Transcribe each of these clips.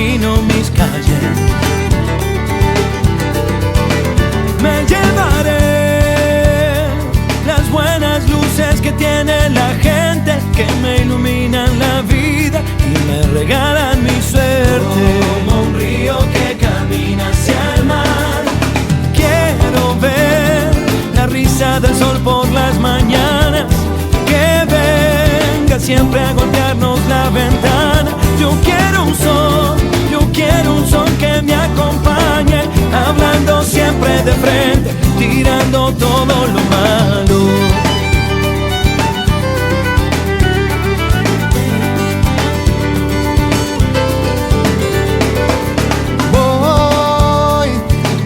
ilumino mis calles. Me llevaré las buenas luces que tiene la gente, que me iluminan la vida y me regalan mi suerte. Como un río que camina hacia el mar, quiero ver la risa del sol por las mañanas, que venga siempre a golpearnos la ventana. Yo quiero un sol, yo quiero un sol que me acompañe, hablando siempre de frente, tirando todo lo malo. Voy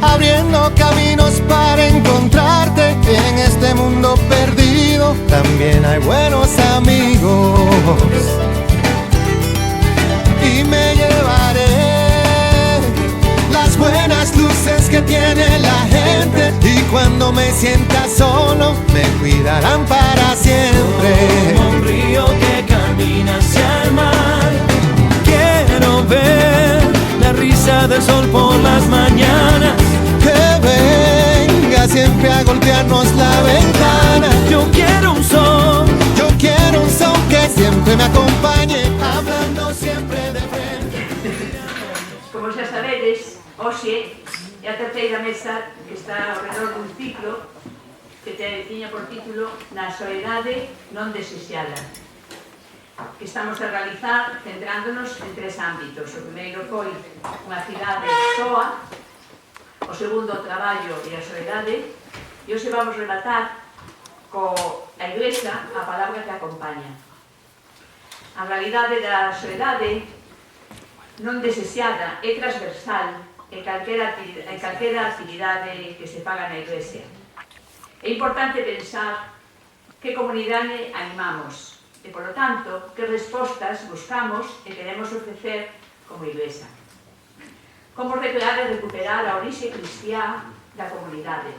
abriendo caminos para encontrarte en este mundo perdido. También hay buenos amigos. Y me llevaré las buenas luces que tiene la gente, y cuando me sienta solo me cuidarán para siempre. Como un río que camina hacia el mar, quiero ver la risa del sol por las mañanas, Que venga siempre a golpearnos la ventana. yo quiero un sol, Yo quiero un sol que siempre me acompañe, hablando siempre de frente. Como xa sabedes, hoxe é a terceira mesa que está ao redor dun ciclo que tiña por título Na soidade non desexada, que estamos a realizar centrándonos en tres ámbitos. O primeiro foi unha cidade soa, o segundo o traballo e a soidade, e hoxe vamos rematar a Iglesia, a palabra que acompaña. A realidade da soidade non desexada é transversal en calquera actividade que se faga na Iglesia. É importante pensar que comunidade animamos e, polo tanto, que respostas buscamos e queremos ofrecer como Iglesia. Como recrear e recuperar a orixe cristiá da comunidade.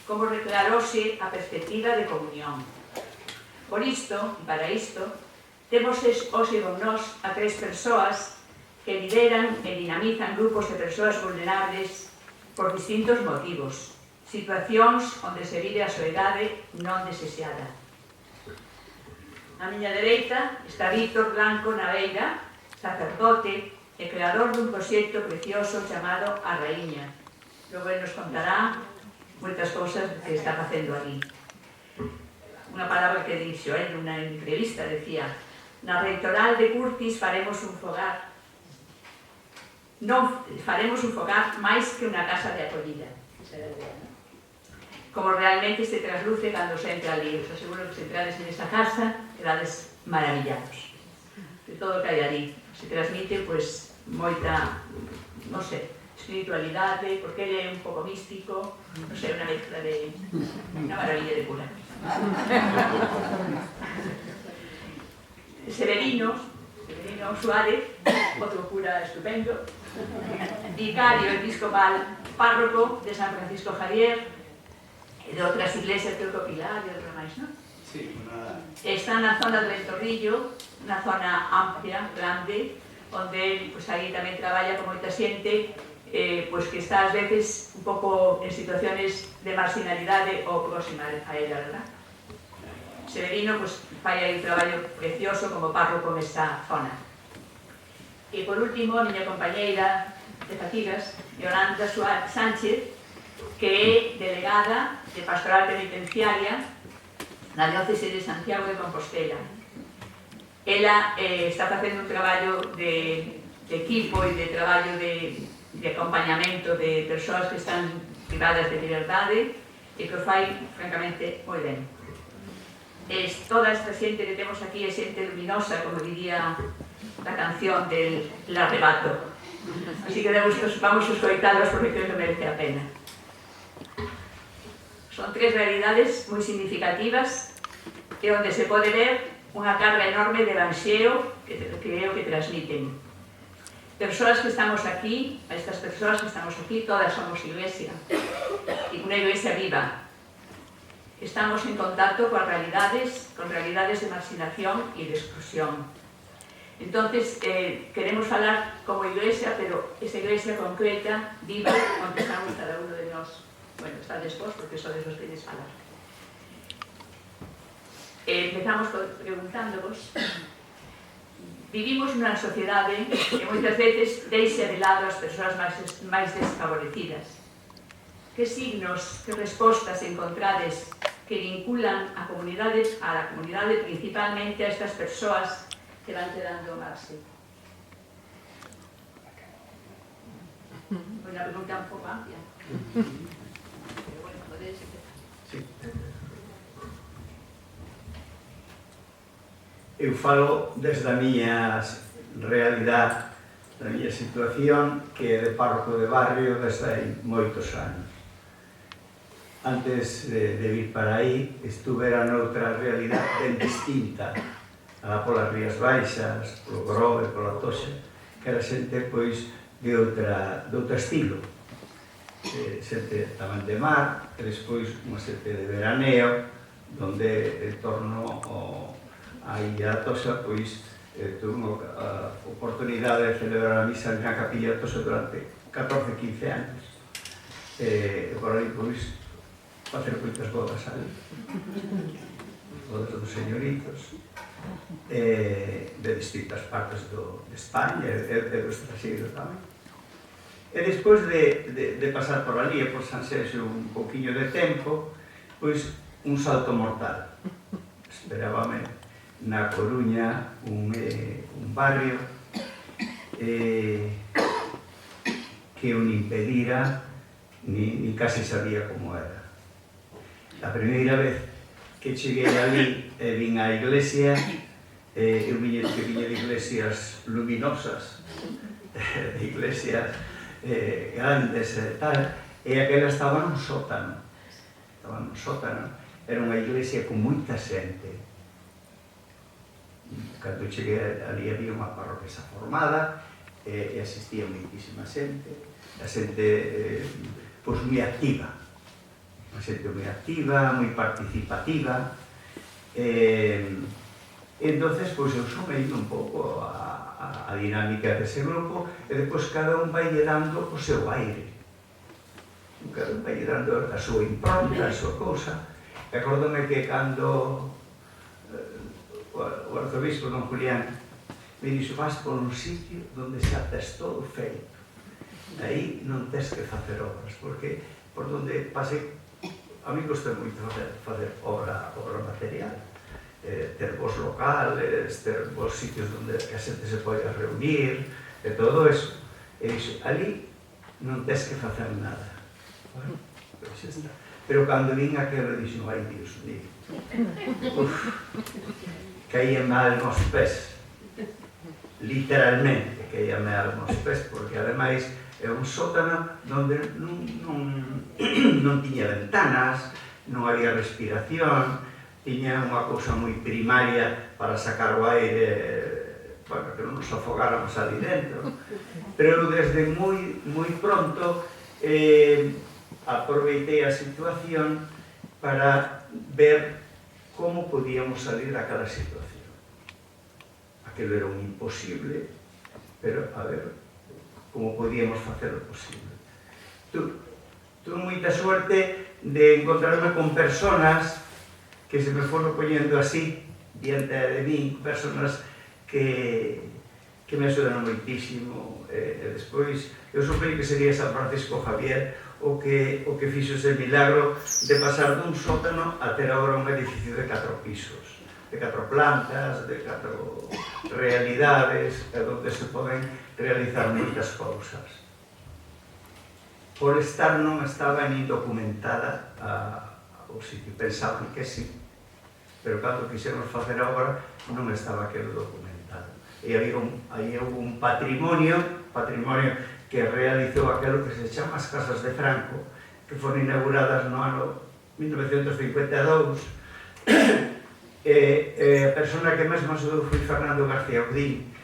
Como recrear hoxe a perspectiva de comunión. Por isto, e para isto, temos hoxe con nós a tres persoas que lideran e dinamizan grupos de persoas vulnerables por distintos motivos, situacións onde se vive a soidade non desexada. A miña dereita está Víctor Blanco Naveira, sacerdote e creador dun proxecto precioso chamado A Raíña. Logo nos contará moitas cousas que está facendo ali. Unha palabra que dixo nunha entrevista, decía: na reitoral de Curtis faremos un fogar. Non faremos un fogar máis que unha casa de acollida. Como realmente se trasluce cando se entra ali. Os aseguro que se entrades en esa casa quedades maravillados de todo o que hai ali. Se transmite, pois, moita, non sei, espiritualidade, porque ele é un pouco místico, non sei, unha mezcla de unha maravilla de cura. Severino Suárez, outro cura estupendo, vicario episcopal, párroco de San Francisco Javier e de outras iglesias, creo que Pilar e outra máis, non? Sí, está na zona do Ventorrillo, unha zona amplia, grande, onde ele, pues, aí tamén traballa con moita xente pues, que está ás veces un pouco en situaciones de marginalidade ou próxima a ela, verdad? Severino pues, fai aí un traballo precioso como párroco nesta zona. E por último, a miña compañeira de fatigas, Yolanda Sánchez, que é delegada de Pastoral Penitenciaria na Diócese de Santiago de Compostela. Ela está facendo un traballo de equipo e de traballo de acompañamento de persoas que están privadas de liberdade e que o fai, francamente, moi ben. Toda esta xente que temos aquí é xente luminosa, como diría la canción del arrebato. Así que vamos a escoitalos porque creo que merece a pena. Son tres realidades moi significativas e onde se pode ver unha carga enorme de evanxeo que creo que transmiten. Persoas que estamos aquí, a estas persoas que estamos aquí, todas somos iglesia, e unha iglesia viva. Estamos en contacto con realidades de marginación e de exclusión. Entonces, queremos falar como iglesia, pero esa iglesia concreta, viva, onde estamos cada uno de nós. Bueno, está despois, porque sodes os que queres falar. Empezamos preguntándoos. Vivimos nunha sociedade que moitas veces deixa de lado as persoas máis desfavorecidas. Que signos, que respostas encontrades que vinculan a comunidade, principalmente a estas persoas que van quedando ao marxe? Unha pregunta un pouco amplia. Pero bueno, podedes empezar. Sí. Eu falo desde a miña realidade, da miña situación, que é de párroco de barrio desde hai moitos anos. Antes de vir para aí, estuvera noutra realidade ben distinta, alá polas Rías Baixas, polo Grove, pola Toxa, que era xente, pois, de outro estilo. Xente tamén de mar, e despois unha xente de veraneo, donde en torno a Illa da Toxa, pois, tuve a oportunidade de celebrar a misa na Capilla da Toxa durante 14-15 anos. E por aí, pois, facer moitas bodas ali. Bodas dos señoritos, de distintas partes de España e do estranxeiro tamén. E despois de pasar por ali e por Sanxenxo un pouquiño de tempo, pois un salto mortal. Esperábame na Coruña un barrio que un impedira, ni casi sabía como era. A primeira vez que cheguei ali e vin á iglesia, eu viña de iglesias luminosas, de iglesias grandes e tal, e aquela estaba nun sótano. Era unha iglesia con moita xente. Cando cheguei ali había unha parroquia formada e asistía moitísima xente, a xente pois moi activa, unha xente moi activa, moi participativa. Entonces, pois eu sumei un pouco a dinámica dese grupo e depois cada un vai lle dando o seu aire, cada un vai lle dando a súa impronta, a súa cousa. E acordome que cando o arzobispo don Julián me dixo: vas por un sitio onde xa tes todo feito, aí non tes que facer obras, porque por onde pasei, a mí gusta moito facer obra material, ter vos locales, ter vos sitios onde a xente se poida reunir, e todo eso. E dixo: ali non tes que facer nada. Bueno, pois xa está. Pero cando vin aquilo, dixo: ai, Dios mío, caíame algo aos pés, literalmente caíame algo aos pés, porque ademais é un sótano onde non tiña ventanas, non había respiración, tiña unha cousa moi primaria para sacar o aire, bueno, que non nos afogáramos ali dentro. Pero eu desde moi pronto aproveitei a situación para ver como podíamos salir daquela situación. Aquilo era un imposible, pero a ver como podíamos facelo posible. Tuve moita suerte de encontrarme con personas que se me foron poñendo así diante de mí, personas que me axudaron moitísimo. E despois eu supoño que sería San Francisco Javier o que fixo ese milagro de pasar dun sótano a ter agora un edificio de 4 pisos, de 4 plantas, de 4 realidades, onde se poden realizar moitas cousas. Por estar non estaba nin documentada o sitio, pensaban que sí, pero cando quixemos facer a obra non estaba aquilo documentado. E aí houve un patrimonio que realizou aquilo que se chama as Casas de Franco, que foron inauguradas no ano 1952, e a persona que mesmo axudou foi Fernando García Udín,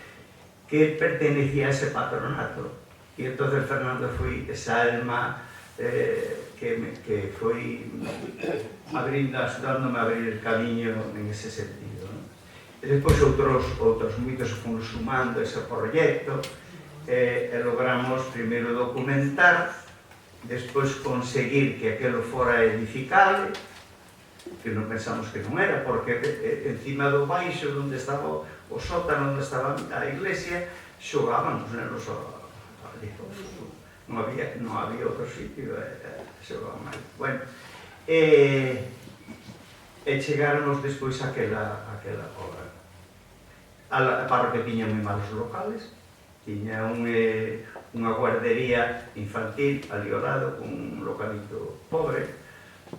que pertenecía a ese patronato, e entón Fernando foi esa alma que foi axudándome a abrir el camiño en ese sentido. Depois outros moitos fomos sumando ese proxecto e logramos primeiro documentar, despois conseguir que aquelo fora edificable, que non pensamos que non era, porque encima do baixo, onde estaba o sótano, onde estaba a iglesia, xogaban os nenos ali. Non había outro sitio, xogaban ali. Bueno, e chegáronos despois aquela obra. A parroquia tiña moi malos locales, tiña unha guardería infantil ali ao lado, un localito pobre,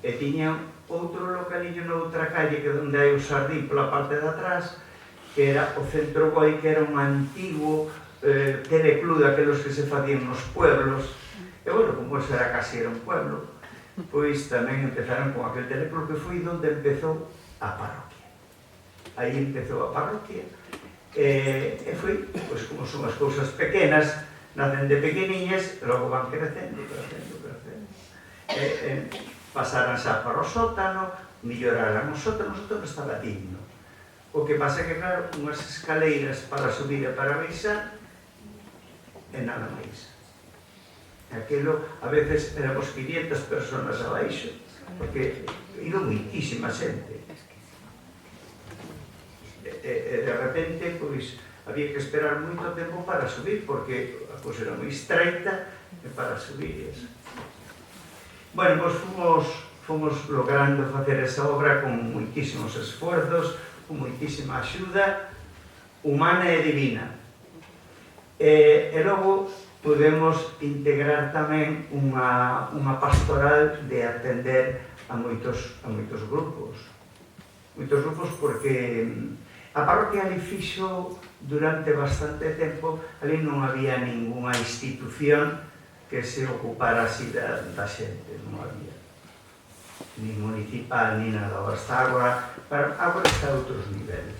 e tiña outro localillo noutra calle que onde hai o xardín pola parte de atrás, que era o Centro Boi, que era un antigo teleclub daquelos que se facían nos pueblos, e bueno, como ese era casi era un pueblo, pois tamén empezaron con aquel teleclub, que foi onde empezou a parroquia. Aí empezou a parroquia, e foi, pois como son as cousas pequenas, nacen de pequeniñas, logo van crecendo. Pasaran xa para o sótano, melloraran o sótano estaba digno. O que pasa é que, claro, unhas escaleiras para subir e para baixar, e nada máis. Aquilo, a veces, éramos 500 personas abaixo, porque iba moitísima xente. De repente, pois, había que esperar moito tempo para subir, porque a cousa era moi estreita para subir eso. Bueno, pois fomos logrando facer esa obra con moitísimos esforzos, con moitísima axuda humana e divina. E logo podemos integrar tamén unha pastoral de atender a moitos grupos. Moitos grupos porque a parroquia ali fixo durante bastante tempo, ali non había ningunha institución que se ocupara así da xente, non había. Ni municipal, ni nada. Agora está a outros niveles.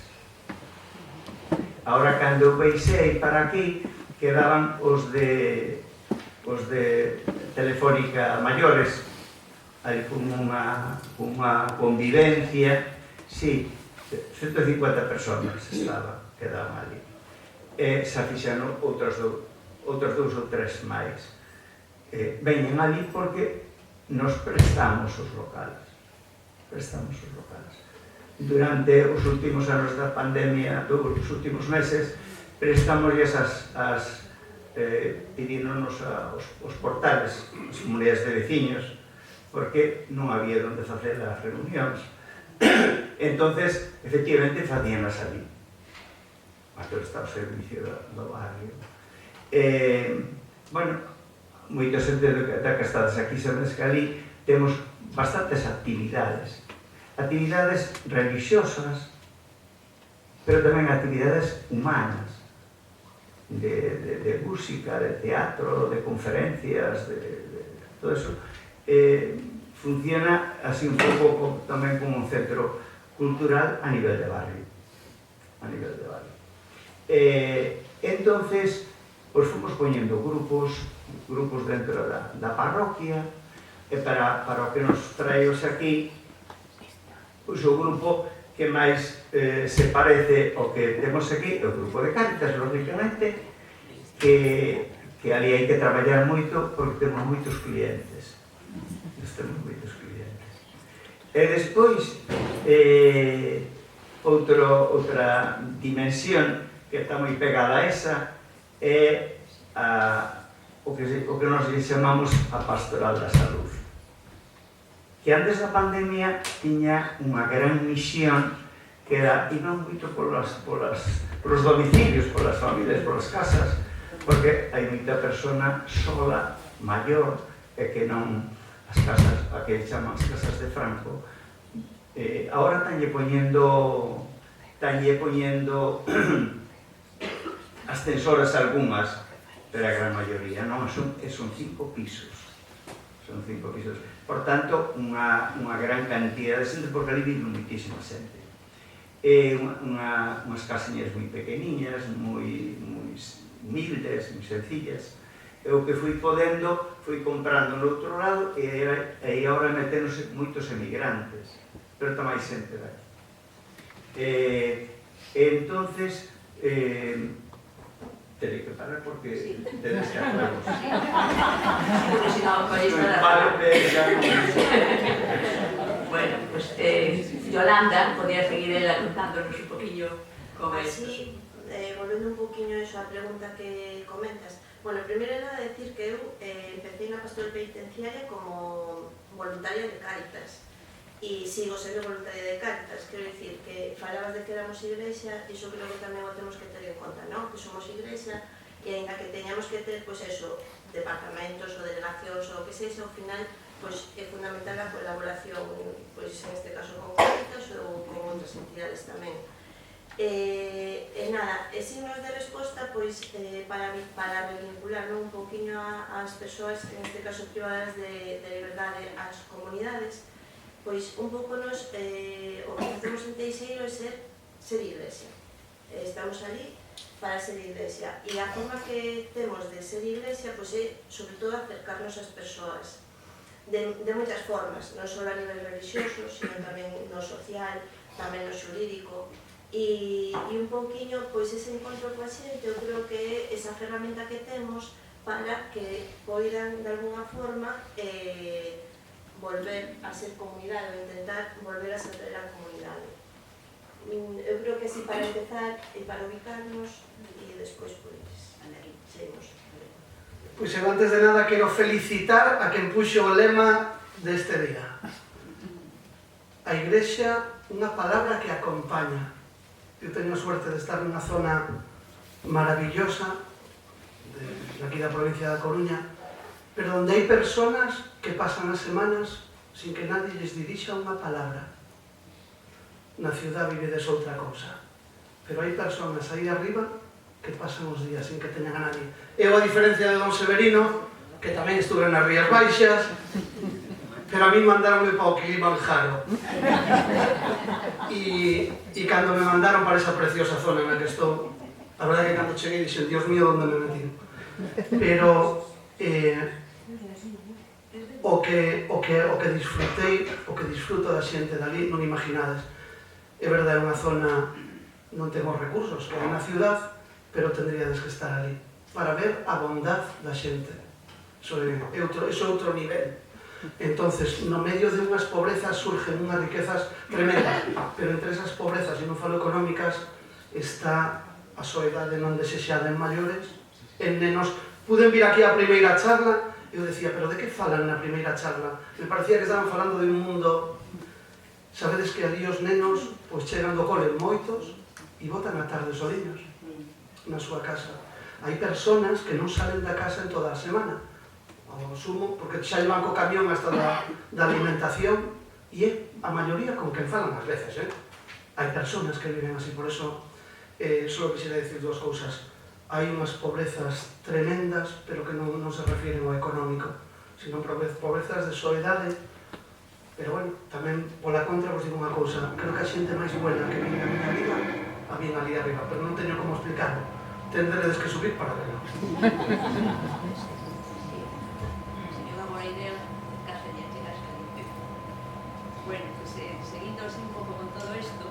Agora, cando eu baixei para aquí, quedaban os de Telefónica maiores, ali con unha convivencia, sí, 150 personas quedaban ali. E xa fixeron outros dous ou tres máis. Veñen ali porque nos prestamos os locales. Durante os últimos anos da pandemia, os últimos meses, prestamosles pedínonos os portales, as comunidades de veciños, porque non había onde facer as reunións. Entonces, efectivamente, facíanas ali. Aquilo está ao servicio do barrio. Bueno, moita xente da que estades aquí sabedes que ali temos bastantes actividades religiosas, pero tamén actividades humanas, de música, de teatro, de conferencias, de todo eso. Funciona así un pouco tamén como un centro cultural a nivel de barrio. Entonces, pois fomos poñendo grupos dentro da parroquia, e para o que nos traemos aquí, pois o grupo que máis se parece ao que temos aquí é o grupo de Cáritas, lógicamente, que ali hai que traballar moito porque temos moitos clientes. E despois, outra dimensión que está moi pegada a esa é o que nos chamamos a pastoral da salud, que antes da pandemia tiña unha gran misión que era ir moito polos domicilios, polas familias, polas casas, porque hai moita persona sola, maior, e que non, as casas, a que chaman as casas de Franco, agora tanlle poñendo ascensores algunhas, pero a gran maioría non, son 5 pisos. Por tanto, unha gran cantidad de xente, porque ali vive moitísima xente. Unhas casiñas moi pequeniñas, moi humildes, moi sencillas. E o que fui podendo, fui comprando no outro lado, e agora metéronse moitos emigrantes, pero tamén xente daqui. Entonces, tenéis que parar porque tenéis que hacerlo. Porque si no, con esto Bueno, pues Yolanda podría seguir ela contándonos un poquillo como esto. Así, volvendo un poquinho eso a pregunta que comentas. Bueno, primeiro era decir que eu empecé na pastoral penitenciaria como voluntaria de Cáritas e sigo sendo voluntaria de Cáritas. Quero dicir que falabas de que éramos igrexa, iso creo que tamén o temos que ter en conta, non? Que somos igrexa e ainda que teñamos que ter, pois eso, departamentos ou delegacións ou o que sexa, ao final pois é fundamental a colaboración, pois en este caso con Cáritas ou con outras entidades tamén. E nada, e signos de resposta, pois para revincular un poquinho ás persoas, en este caso privadas de liberdade, ás comunidades, pois un pouco nos, o que facemos en Teixeiro é ser iglesia. Estamos ali para ser iglesia, e a forma que temos de ser iglesia pois é, sobre todo, acercarnos ás persoas de moitas formas, non só a nivel religioso, sino tamén no social, tamén no xurídico, e un pouquiño, pois, ese encontro coa xente, eu creo que é esa ferramenta que temos para que poidan, de alguna forma, volver a ser comunidade, ou intentar volver a ser a comunidade. Eu creo que así, para empezar e para ubicarnos, e despois, pois, seguimos. Pois eu antes de nada quero felicitar a quen puxo o lema deste día. A Igrexa, unha palabra que acompaña. Eu teño a suerte de estar nunha zona maravillosa de aquí da provincia da Coruña, pero onde hai personas que pasan as semanas sin que nadie lles dirixa unha palabra. Na ciudad vivedes outra cousa, pero hai personas aí arriba que pasan os días sin que teñan a nadie. Eu, a diferencia de Don Severino, que tamén estuve nas Rías Baixas, pero a mí mandaronme para o Kilimanjaro. E cando me mandaron para esa preciosa zona na que estou, a verdade que cando cheguei dixen, Dios mío, onde me metí? Pero o que disfrutei, o que disfruto da xente dali, non imaginades. É verdade, é unha zona, non temos recursos, que é na ciudad, pero tendríades que estar ali para ver a bondad da xente. Iso é outro nivel. Entonces, no medio de unhas pobrezas surgen unhas riquezas tremendas, pero entre esas pobrezas, e non falo económicas, está a soedade non desexada en maiores, en nenos. Puden vir aquí a primeira charla, e eu decía, pero de que falan na primeira charla? Me parecía que estaban falando de un mundo. Sabedes que ali os nenos pois chegan do cole moitos e botan a tarde soliños na súa casa. Hai personas que non salen da casa en toda a semana, ao sumo, porque xa llevan co camión hasta da alimentación, e é a maioría con quen falan ás veces, Hai personas que viven así, por eso só quixera dicir dúas cousas. Hai unhas pobrezas tremendas, pero que non se refiren ao económico, sino pobrezas de soedade. Pero bueno, tamén pola contra vos digo unha cousa, creo que a xente máis buena que vive na miña vida a bien ali arriba, pero non teño como explicarlo. Tendredes que subir para verlo. Bueno, pues seguindo así un pouco con todo isto,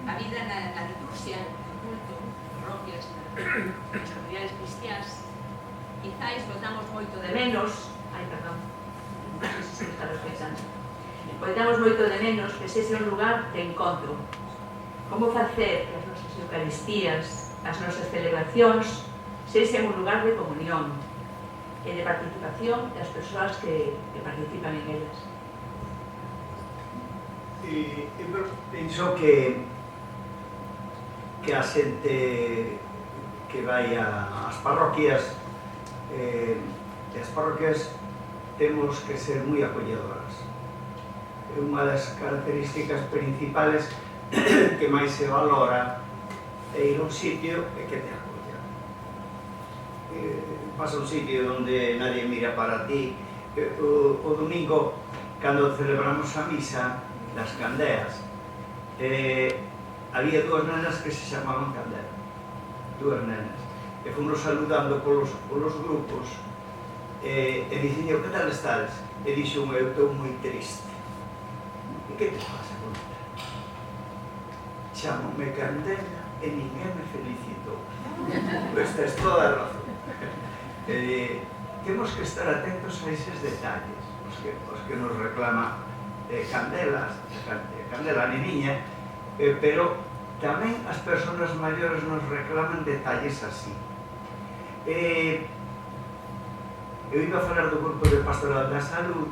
a vida na liturgia, no culto, parroquias, nas comunidades cristiás, quizáis botamos moito de menos, non sei se me está respetando, botamos moito de menos que ese é un lugar de encontro. Como facer que as nosas eucaristías, as nosas celebracións, sexan un lugar de comunión e de participación das persoas que participan en elas. Eu penso que a xente que vai ás parroquias, as parroquias temos que ser moi acolledoras. É unha das características principales que máis se valora é ir a un sitio e que te acolla. Pasa un sitio onde nadie mira para ti. O domingo, cando celebramos a misa das Candeas, había dúas nenas que se chamaban Candela, dúas nenas, e fomos saludando polos grupos, e dixen, que tal estás? E dixo, eu estou moi triste. E que te pasa con ela? chamome Candela e ninguén me felicitou. Pois tes toda a razón. Temos que estar atentos a eses detalles, os que nos reclama Candela, a neniña, pero tamén as persoas maiores nos reclaman detalles así. Eu iba a falar do grupo de Pastoral da Salud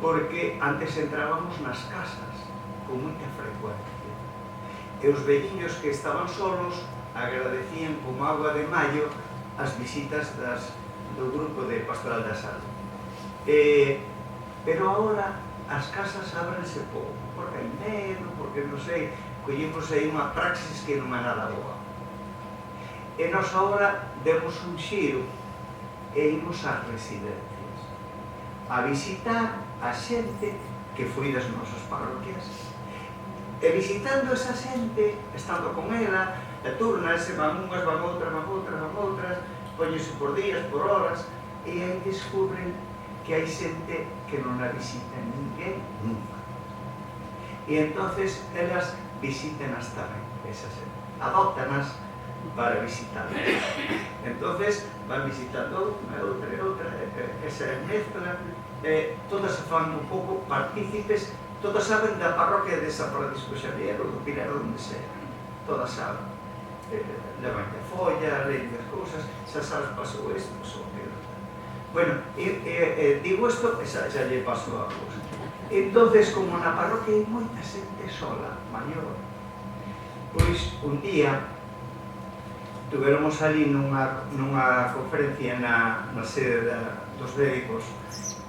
porque antes entrábamos nas casas con moita frecuencia e os velliños que estaban solos agradecían como agua de maio as visitas do grupo de Pastoral da Salud. Pero agora as casas ábrense pouco, porque hai medo, porque non sei, collemos aí unha praxis que non é nada boa. E nós agora demos un xiro e imos ás residencias a visitar a xente que foi das nosas parroquias. E visitando esa xente, estando con ela, turnase, van unhas, van outras, póñese por días, por horas, e aí descubren que hai xente que non a visita ninguén nunca. E entonces elas visítenas tamén, esa xente, adóptanas para visitarlas. Entonces van visitando outra, esa mezcla, todas se fan un pouco partícipes, todas saben da parroquia de San Francisco Xavier ou do Pilar, onde sea, todas saben. Levan a folla, leen as cousas, xa sabes, pasou isto, pasou aquilo. Bueno, digo isto, xa lle pasou a cousa. Entonces, como na parroquia hai moita xente sola, maior, pois un día tuveramos ali nunha conferencia na sede dos médicos,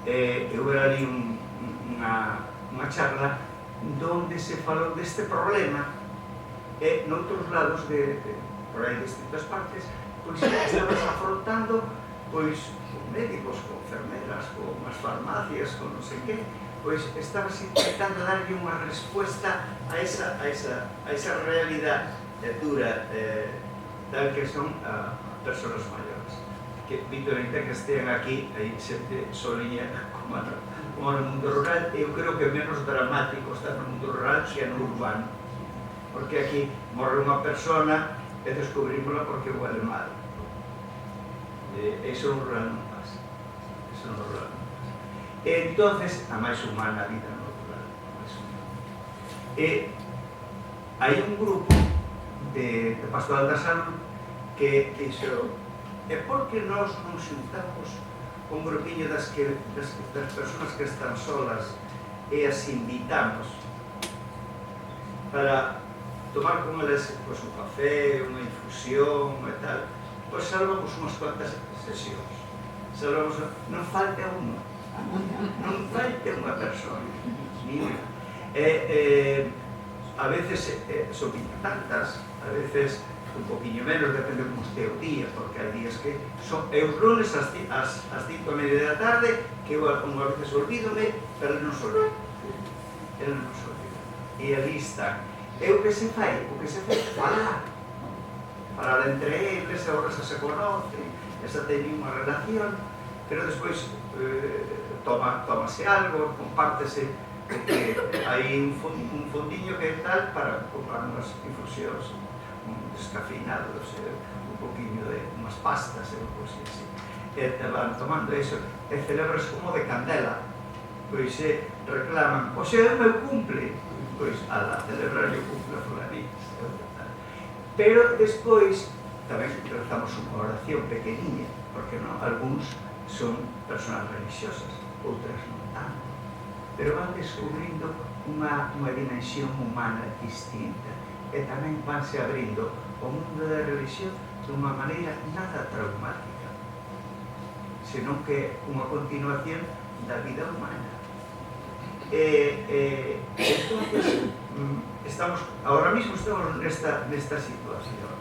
eu era ali unha charla donde se falou deste problema e noutros lados por aí distintas partes, pois estabas afrontando pois con médicos, con enfermeras, con as farmacias, con non sei que, pois estabas intentando darlle unha resposta a esa realidade dura tal que son persoas maiores. Que habitualmente que estean aquí, hai xente soliña como no mundo rural, eu creo que menos dramático estar no mundo rural que no urbano, porque aquí morre unha persona e descubrímola porque huele mal. Eso no rural non pasa. E entonces, a máis humana a vida no rural. E hai un grupo de Pastoral da Salud que dixo, e por que nós non xuntamos un grupiño das persoas que están solas e as invitamos para tomar con eles un café, unha infusión e tal, pois salvamos unhas cuantas sesións, non falta unha, non falta unha persoa, ni unha. A veces son tantas, a veces un poquinho menos, depende como este o día, porque hai días que son os lunes ás 5:30 da tarde, que eu unha veces olvídome, pero non se olvida. E ali está. E o que se fai? O que se fai falar entre eles, agora se conocen, esa teñen unha relación, pero despois tómase algo, compártese, porque hai un fondiño que é tal para comprar unhas infusións descafeinados, un poquinho de unhas pastas, cousas así. E van tomando iso, e celebras como de Candela, pois reclaman, o sea, é o meu cumple, pois, ala, celebrar o cumple a fulanito. Pero despois, tamén rezamos unha oración pequeniña, porque non, algúns son persoas religiosas, outras non tanto, pero van descubrindo unha dimensión humana distinta, e tamén vanse abrindo o mundo da religión dunha maneira nada traumática, senón que unha continuación da vida humana. Entonces, ahora mismo estamos nesta situación.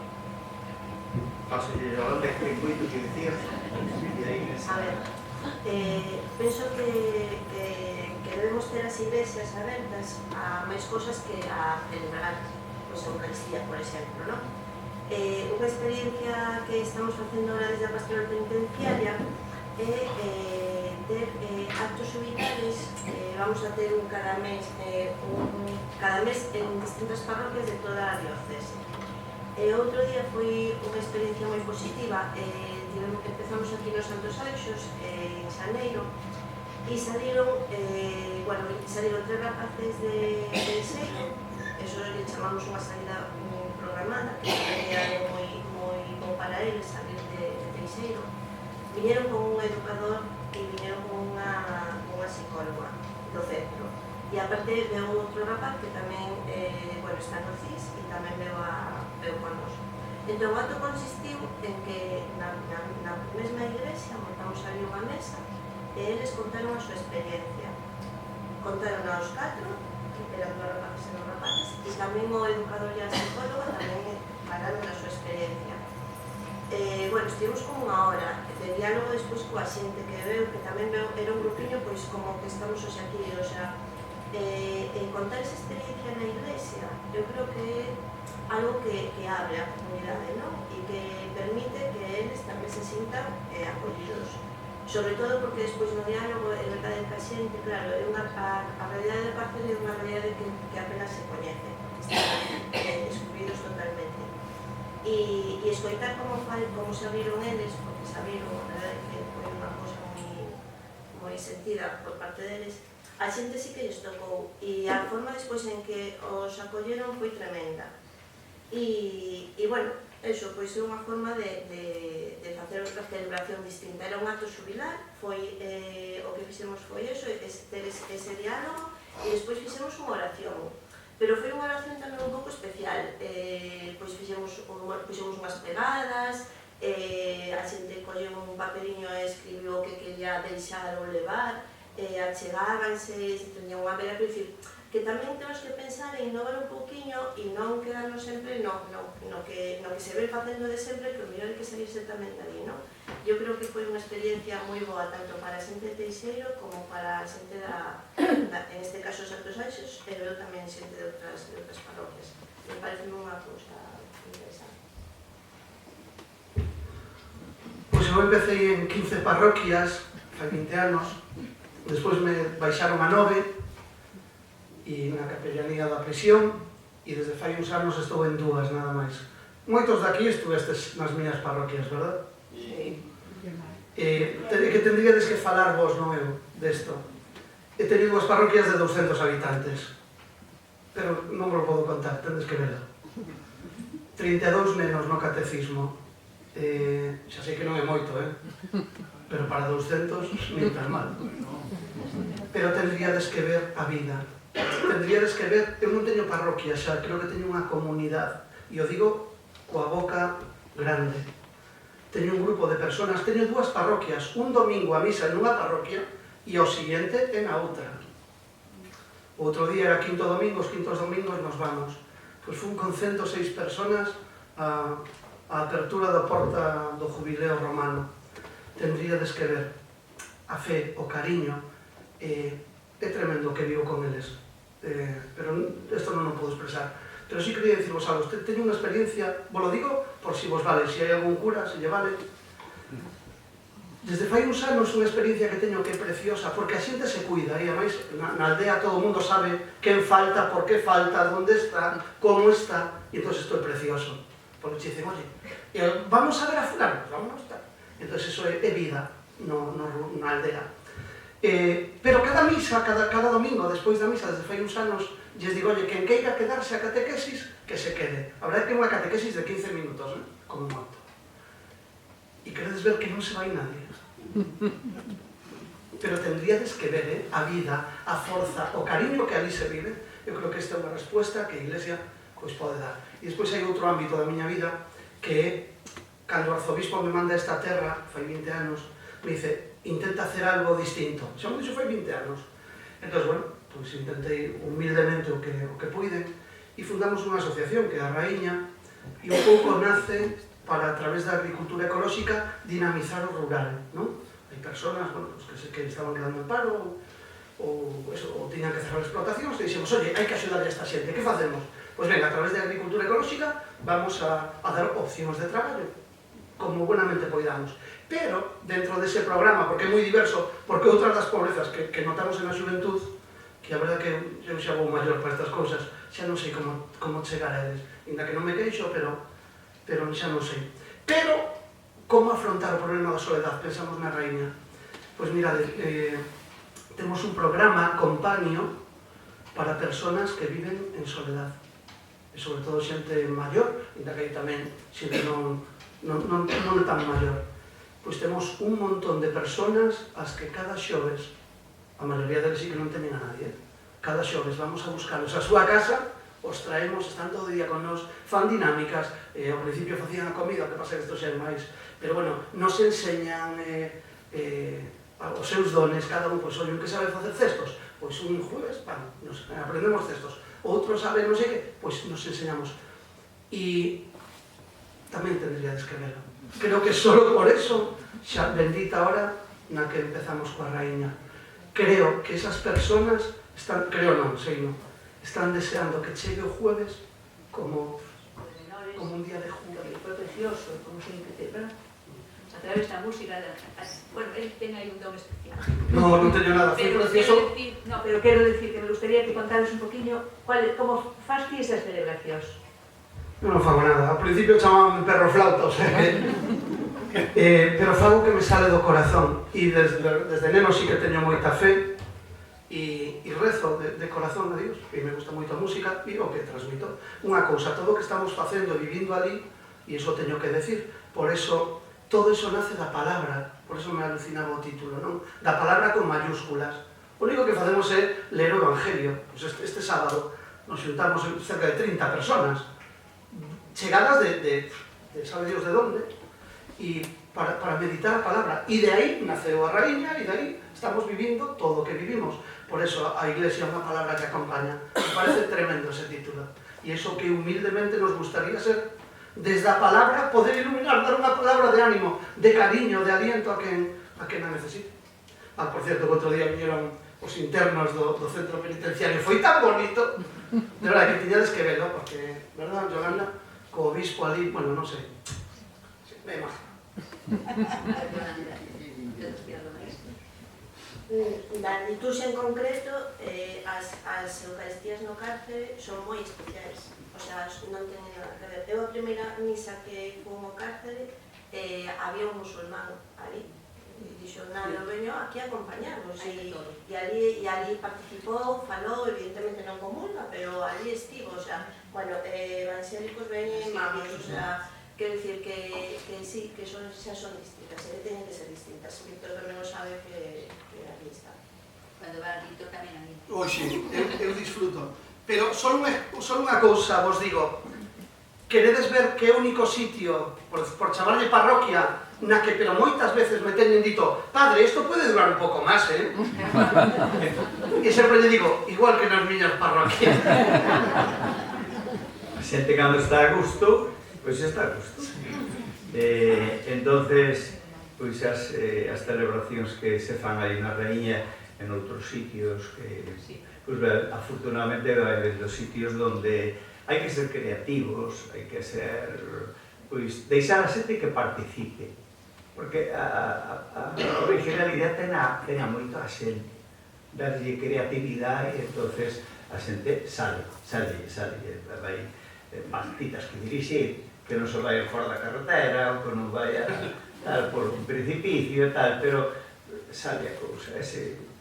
Paso de Yolanda, que moito que decir, e aí... A ver, penso que debemos ter as iglesias abertas a máis cosas que a celebrar a Eucaristía, por exemplo, non? Unha experiencia que estamos facendo ahora desde a Pastoral Penitenciaria é ter actos subitales, vamos a ter un cada mes en distintas parroquias de toda a diocese. Outro día foi unha experiencia moi positiva, empezamos aquí nos Santos Anxos, en xaneiro, e saliron 3 rapaces de Teixeiro, eso lle chamamos unha salida programada, que é algo moi bom para eles salir de Teixeiro. Viñeron con un educador e viñeron con unha psicóloga do centro. E aparte veu outro rapaz que tamén está no CIS e tamén veu con nos. Entón o acto consistiu en que na mesma iglesia montamos ali unha mesa e eles contaron a súa experiencia. Contaron aos 4, que eran 2 rapaces e 2 rapaces, e tamén o educador e a psicóloga tamén falaron a súa experiencia. Estivemos como unha hora de diálogo despois coa xente que veu, que tamén veu, era un grupiño pois como que estamos hoxe aquí, o sea, contar esa experiencia na iglesia, eu creo que é algo que abre a comunidade, non? E que permite que eles tamén se sintan acollidos. Sobre todo porque despois no diálogo é verdade que a xente, claro, a realidade de Parcela é unha realidade que apenas se coñece, están descubridos totalmente. E escoitar como se abriron eles, porque se abriron, a verdade que foi unha cosa moi sentida por parte deles, a xente sí que lles tocou e a forma despois en que os acolleron foi tremenda. E bueno, eso, pois é unha forma de facer outra celebración distinta. Era un acto xubilar, foi o que fixemos foi eso, ter ese diálogo e despois fixemos unha oración. Pero foi unha oración tamén un pouco especial, pois puxemos unhas pegadas, a xente colleu un papeliño e escribiu o que quería deixar ou levar, achegábanse, se teñan unha vela, pero dicir, que tamén temos que pensar en innovar un pouquiño e non quedarnos sempre no que se ve facendo de sempre, que o mellor é que salirse tamén dali, non? Eu creo que foi unha experiencia moi boa tanto para a xente de Teixeiro como para a xente en este caso Santos Anxos, e veo tamén xente de outras parroquias. Me parece unha cousa interesante. Pois eu empecé en 15 parroquias, fai 20 anos, despois me baixaron a 9 e na capellanía da prisión e desde fai uns anos estou en 2 nada máis. Moitos daqui estuvestes nas miñas parroquias, verdad? Sí. Que tendríades que falar vos, non eu, desto. He tenido 2 parroquias de 200 habitantes, pero non vos podo contar, tendes que verlo. 32 nenos no catecismo, xa sei que non é moito, pero para 200 nin tan mal. Pero tendríades que ver a vida, tendríades que ver, eu non teño parroquia xa, creo que teño unha comunidade, e o digo coa boca grande. Teño un grupo de personas, teño 2 parroquias, un domingo a misa nunha parroquia e o siguiente en a outra. O outro día era quinto domingo, os quintos domingos nos vamos. Pois fun con 106 personas a apertura da porta do jubileo romano. Tendríades que ver a fe, o cariño, é tremendo que vivo con eles, pero isto non o podo expresar. Pero sí quería dicirvos algo, teño unha experiencia, vos lo digo por si vos vale, se hai algún cura, se lle vale. Desde fai uns anos unha experiencia que teño que é preciosa, porque a xente se cuida, e ademais na aldea todo o mundo sabe quen falta, por que falta, onde está, como está, e entón isto é precioso. Porque te dicen, oye, vamos a ver a fulano, vamos a estar. Entón iso é vida na aldea. Pero cada misa, cada domingo, despois da misa, desde fai uns anos, lles digo, oye, quen queira quedarse a catequesis, que se quede. A verdade é que é unha catequesis de 15 minutos, como moito. E queredes ver que non se vai nadie. Pero tendríades que ver a vida, a forza, o cariño que ali se vive. Eu creo que esta é unha resposta que a Iglesia pode dar. E despois hai outro ámbito da miña vida, que é, cando o arzobispo me manda a esta terra, fai 20 anos, me dice, intenta hacer algo distinto. Xa me dixo fai 20 anos. Entón, bueno, pois intentei humildemente o que puiden e fundamos unha asociación que é a Raíña e un pouco nace para, a través da agricultura ecolóxica, dinamizar o rural, non? Hai persoas, bueno, que estaban quedando en paro ou tiñan que cerrar explotacións e dixemos, oye, hai que axudar a esta xente, que facemos? Pois venga, a través da agricultura ecolóxica vamos a dar opcións de traballo. como buenamente poidamos. Pero, dentro dese programa, porque é moi diverso, porque outras das pobrezas que notamos en a xuventud, que a verdade que eu xa vou maior para estas cousas, xa non sei como chegar a eles. Ainda que non me queixo, pero xa non sei. Pero, como afrontar o problema da soledade? Pensamos na raíña. Pois mirade, temos un programa compañio para persoas que viven en soledade. E sobre todo xente maior, ainda que hai tamén xente non tan maior. Pois temos un montón de persoas as que cada xoves, a maioría deles sí que non teñen a nadie, cada xoves vamos a buscarlos a súa casa, os traemos, están todo o día con nos, fan dinámicas, ao principio facían a comida, o que pasa que isto xa é máis, pero bueno, nos enseñan os seus dones, cada un, pois, olha, un que sabe facer cestos, pois un jueves, nos aprendemos cestos, outro sabe non sei que, pois nos enseñamos. E tamén tendríades que verlo. Creo que solo por eso, xa bendita hora na que empezamos coa raíña. Creo que esas persoas están, creo non, sei non, están deseando que chegue o jueves como un día de júbilo. Foi precioso, como sempre, ¿verdad? A través da música, bueno, él ten aí un don especial. No, non teño nada, foi precioso. Pero quero decir que me gustaría que contaras un poquinho como faz ti esas celebracións. Non fago nada, ao principio chamaban perro flauta, o sea que... pero fago que me sale do corazón, e desde neno sí que teño moita fe, e rezo de corazón a Dios, e me gusta moito a música, e o que transmito. Unha cousa, todo o que estamos facendo e vivindo ali, e iso teño que decir, por eso... Todo iso nace da palabra, por eso me alucinaba o título, non? Da palabra con mayúsculas. O único que facemos é ler o Evangelio. Pues este sábado nos xuntamos cerca de 30 personas, chegadas de sabe Dios de onde, e para meditar a palabra. E de aí naceu a raíña, e de aí estamos vivindo todo o que vivimos. Por eso a Iglesia é unha palabra que acompaña. Me parece tremendo ese título. E iso que humildemente nos gustaría ser, desde a palabra, poder iluminar, dar unha palabra de ánimo, de cariño, de aliento a quen a necesite. Por cierto, que outro día vinieron os internos do centro penitenciario, foi tan bonito, de verdade, que tiñades que verlo, porque, verdad, Yolanda, co obispo ali, bueno, non sei, é máis. Na liturxia en concreto, as eucaristías no cárcere son moi especiais. O sea, non teñen nada que ver. Eu a primeira misa que fui ao cárcere, había un musulmán ali. E dixo, nada, veño aquí a acompañarnos. E ali participou, falou, evidentemente non comulga, pero ali estivo. O sea, bueno, evangélicos veñen, vamos, o sea, quero dicir que sí, que xa son distintas, e teñen que ser distintas. Víctor tamén o sabe que ali está. Cando va a Víctor tamén ali. Oxe, eu disfruto. Pero só unha cousa vos digo, queredes ver que é o único sitio, por chamarlle parroquia, na que pero moitas veces me teñen dito, padre, isto pode durar un pouco máis, E sempre lle digo, igual que nas miñas parroquias. A xente cando está a gusto, pois está a gusto. Entonces, pois as celebracións que se fan aí na raíña, en outros sitios que... Pois, afortunadamente, hai dos sitios onde hai que ser creativos, hai que ser... Pois, deixar a xente que participe. Porque a originalidade ten a moito a xente. Darlle creatividade e, entonces, a xente sale. Vai partitas que dirixir, que non se vai fora da carretera, ou que non vai por un precipicio e tal, pero sale a cousa.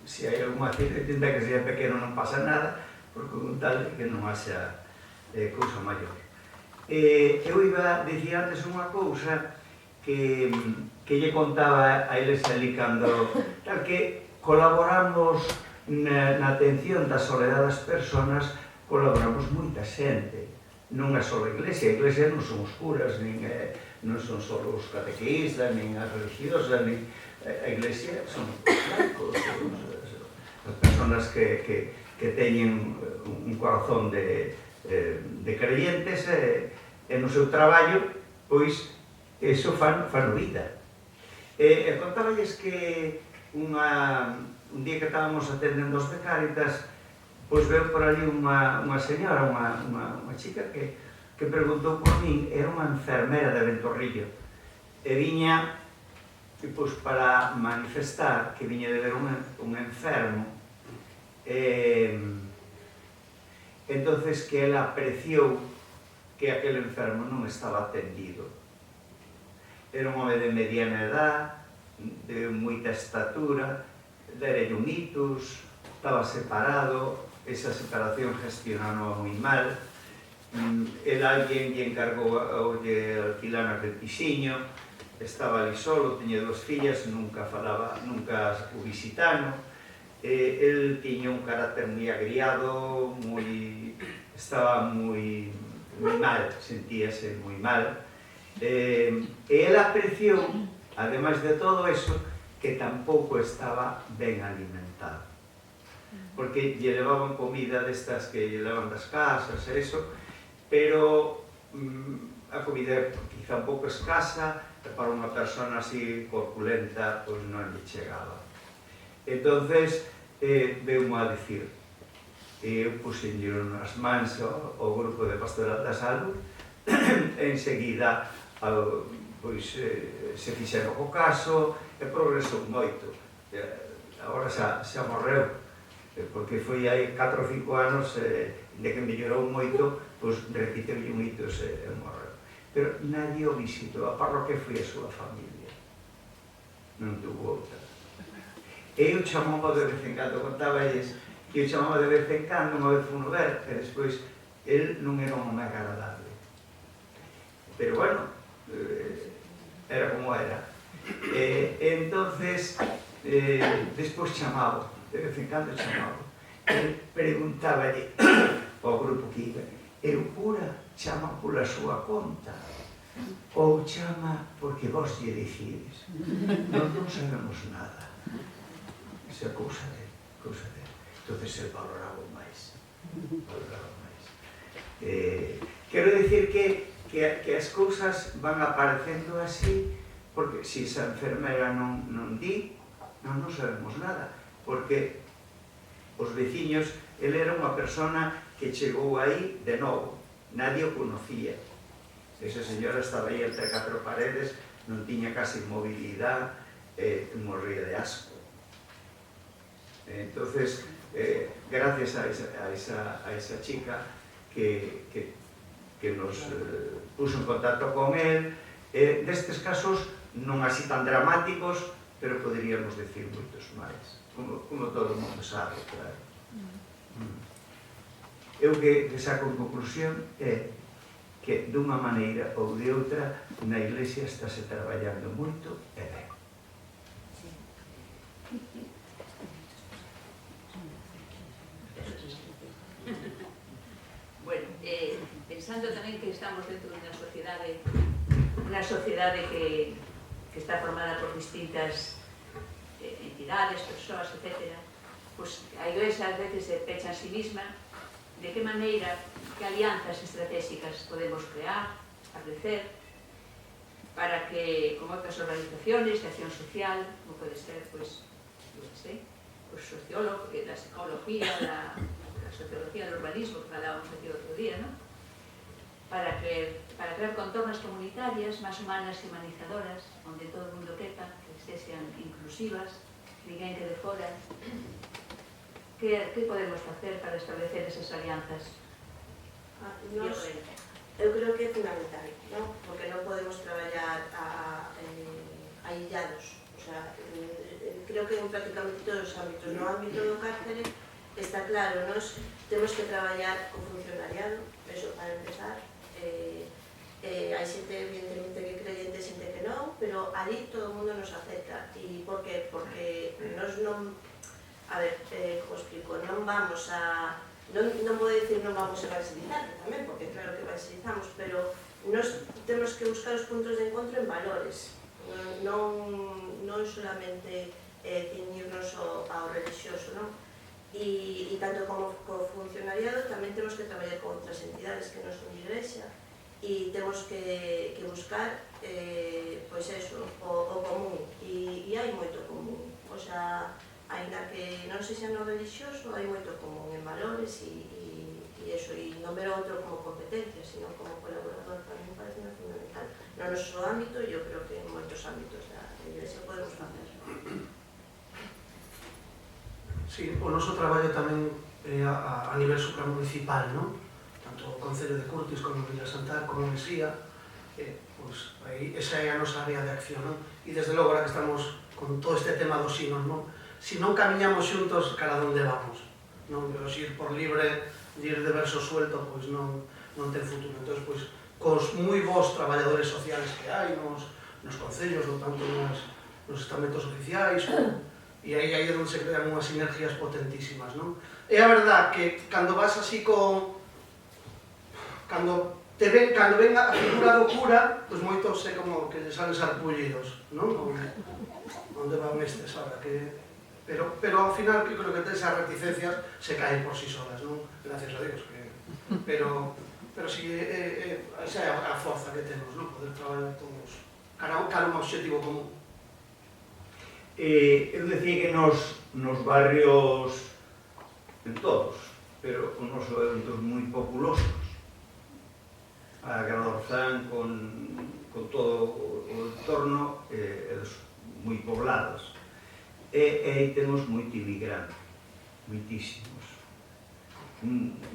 Se hai algún accidente que sea pequeno non pasa nada, porque un tal que non haxa cousa maior. Eu iba a dicir antes unha cousa que lle contaba a Iglesia ali cando que colaboramos na atención da soledade das persoas, colaboramos moita xente, non é só a Iglesia non son os curas, non son só os catequistas, nin as religiosas, nin a Iglesia son os laicos, as persoas que teñen un corazón de creyentes e no seu traballo, pois, iso fan vida. E contáballes que un día que estábamos atendendo os de Cáritas, pois veu por ali unha señora, unha chica que preguntou por min, era unha enfermera de Ventorrillo, e viña pois, para manifestar que viña de ver un enfermo, entonces que ela apreciou que aquel enfermo non estaba atendido. Era un home de mediana edad, de moita estatura, era un ictus, estaba separado, esa separación gestionaba moi mal. El alguén lle encargou de alquilar aquel pixiño, estaba ali solo, tiña 2 fillas, nunca falaba, nunca o visitaron. El tiña un carácter moi agriado, estaba moi mal, sentíase moi mal. E el apreciou, ademais de todo eso, que tampouco estaba ben alimentado. Porque lle levaban comida destas que lle levan das casas e eso, pero a comida quizá un pouco escasa, para unha persona así corpulenta, pois non lle chegaba. Entonces, veumo a dicir, eu puxenlle nas mans ao grupo de Pastoral da Salud, enseguida pois, se fixeron o caso e progresou moito. Agora xa morreu, porque foi hai 4 ou 5 anos de que mellorou moito, pois repiteulle un hitos e morreu. Pero nadie o visitou, a parroquia foi a súa familia, non tuvo outra. Eu chamaba de vez en cando, contaballes que eu chamaba de vez en cando, unha vez funo ver, e despois el non era un home agradable. Pero bueno, era como era. Entonces, despois chamaba, de vez en cando chamaba, e preguntaballe ao grupo que iba, e o cura chama pola súa conta ou chama porque vos lle decides? Non sabemos nada. Esa cousa de entonces se valoraba máis. Quero dicir que as cousas van aparecendo así, porque se esa enfermera non di, non sabemos nada, porque os veciños, ele era unha persona que chegou aí de novo, nadie o conocía. Esa señora estaba aí entre 4 paredes, non tiña casi movilidade, morría de asco. Entonces, gracias a esa chica que nos puso en contacto con él, destes casos non así tan dramáticos, pero poderíamos decir moitos máis, como todo o mundo sabe, claro. Eu que saco en conclusión é que dunha maneira ou de outra na Iglesia estáse traballando moito e ben. Bueno, pensando tamén que estamos dentro de unha sociedade que está formada por distintas entidades, persoas, etc. Pois a Iglesia ás veces se pecha a sí misma. De que maneira, que alianzas estratégicas podemos crear, establecer, para que, con outras organizaciones de acción social, como pode ser, pois, non sei, o sociólogo, da psicología, da sociología do urbanismo, que falábamos aquí outro día, non? Para crear contornas comunitarias máis humanas e humanizadoras, onde todo o mundo quepa, que sexan inclusivas, ninguén que de fora. Que podemos facer para establecer esas alianzas? Eu creo que é fundamental, ¿no? Porque non podemos traballar aillados. O sea, creo que en prácticamente todos os ámbitos. No ámbito do cárcere está claro, nos temos que traballar co funcionariado, eso para empezar. Hai xente evidentemente que creyente, xente que non, pero ali todo o mundo nos acepta. E por qué? Porque nos non... A ver, como explico, non vamos a... Non vou dicir non vamos a evangelizar tamén, porque claro que evangelizamos, pero nos temos que buscar os puntos de encontro en valores, non solamente ceñirnos ao religioso, non? E tanto como co funcionariado tamén temos que traballar con outras entidades que non son de iglesia e temos que buscar pois eso, o común, e hai moito común, o sea, ainda que non sexa no religioso, hai moito común en valores e e eso, e non ver outro como competencia, sino como colaborador, para mí parece fundamental. No noso ámbito, eu creo que en moitos ámbitos da Iglesia podemos facer. Sí, o noso traballo tamén é a nivel supramunicipal, non? Tanto o Concello de Curtis como Vila Santa, como Mesía, pois aí esa é a nosa área de acción, non? E desde logo, ahora que estamos con todo este tema dos sinos, non? Se non camiñamos xuntos, cara onde vamos, non? Pero se ir por libre, ir de verso suelto, pois non ten futuro. Entón, pois, cos moi bons traballadores sociales que hai nos concellos, ou tanto nos estamentos oficiais, e aí é onde se crean unhas sinergias potentísimas, non? É a verdad que cando vas así cando ven a figura do cura, pois moitos é como que salen sarpullidos, non? Onde van estes ahora, pero ao final que creo que esas reticencias se caen por sí solas, non? Gracias a Dios, pero si esa é a forza que temos, non? Poder traballar todos cara a un objetivo común. Eu decía que nos barrios, en todos, pero os nosos eventos moi populosos, a Granorzán con todo o entorno, moi poblados, e aí temos moito inmigrante, moitísimos,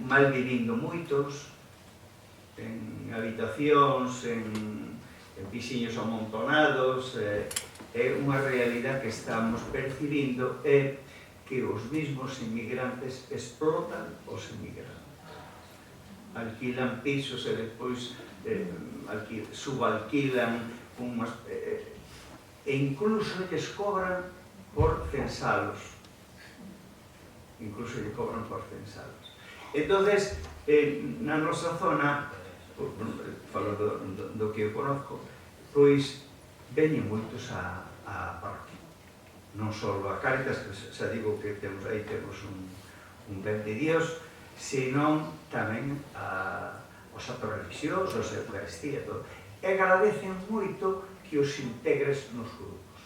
mal vivindo moitos, en habitacións, en pixiños amontonados, é unha realidade que estamos percibindo, é que os mismos inmigrantes explotan os inmigrantes. Alquilan pisos e depois subalquilan unhas... E incluso lles cobran por censalos. Incluso lles cobran por censalos. Entonces, na nosa zona, falo do que eu conozco, pois veñen moitos a parque. Non só a Cáritas, que xa digo que aí temos un ben de Dios, senón tamén os actos religiosos, a Eucaristía, todo. E agradecen moito que os integres nos grupos.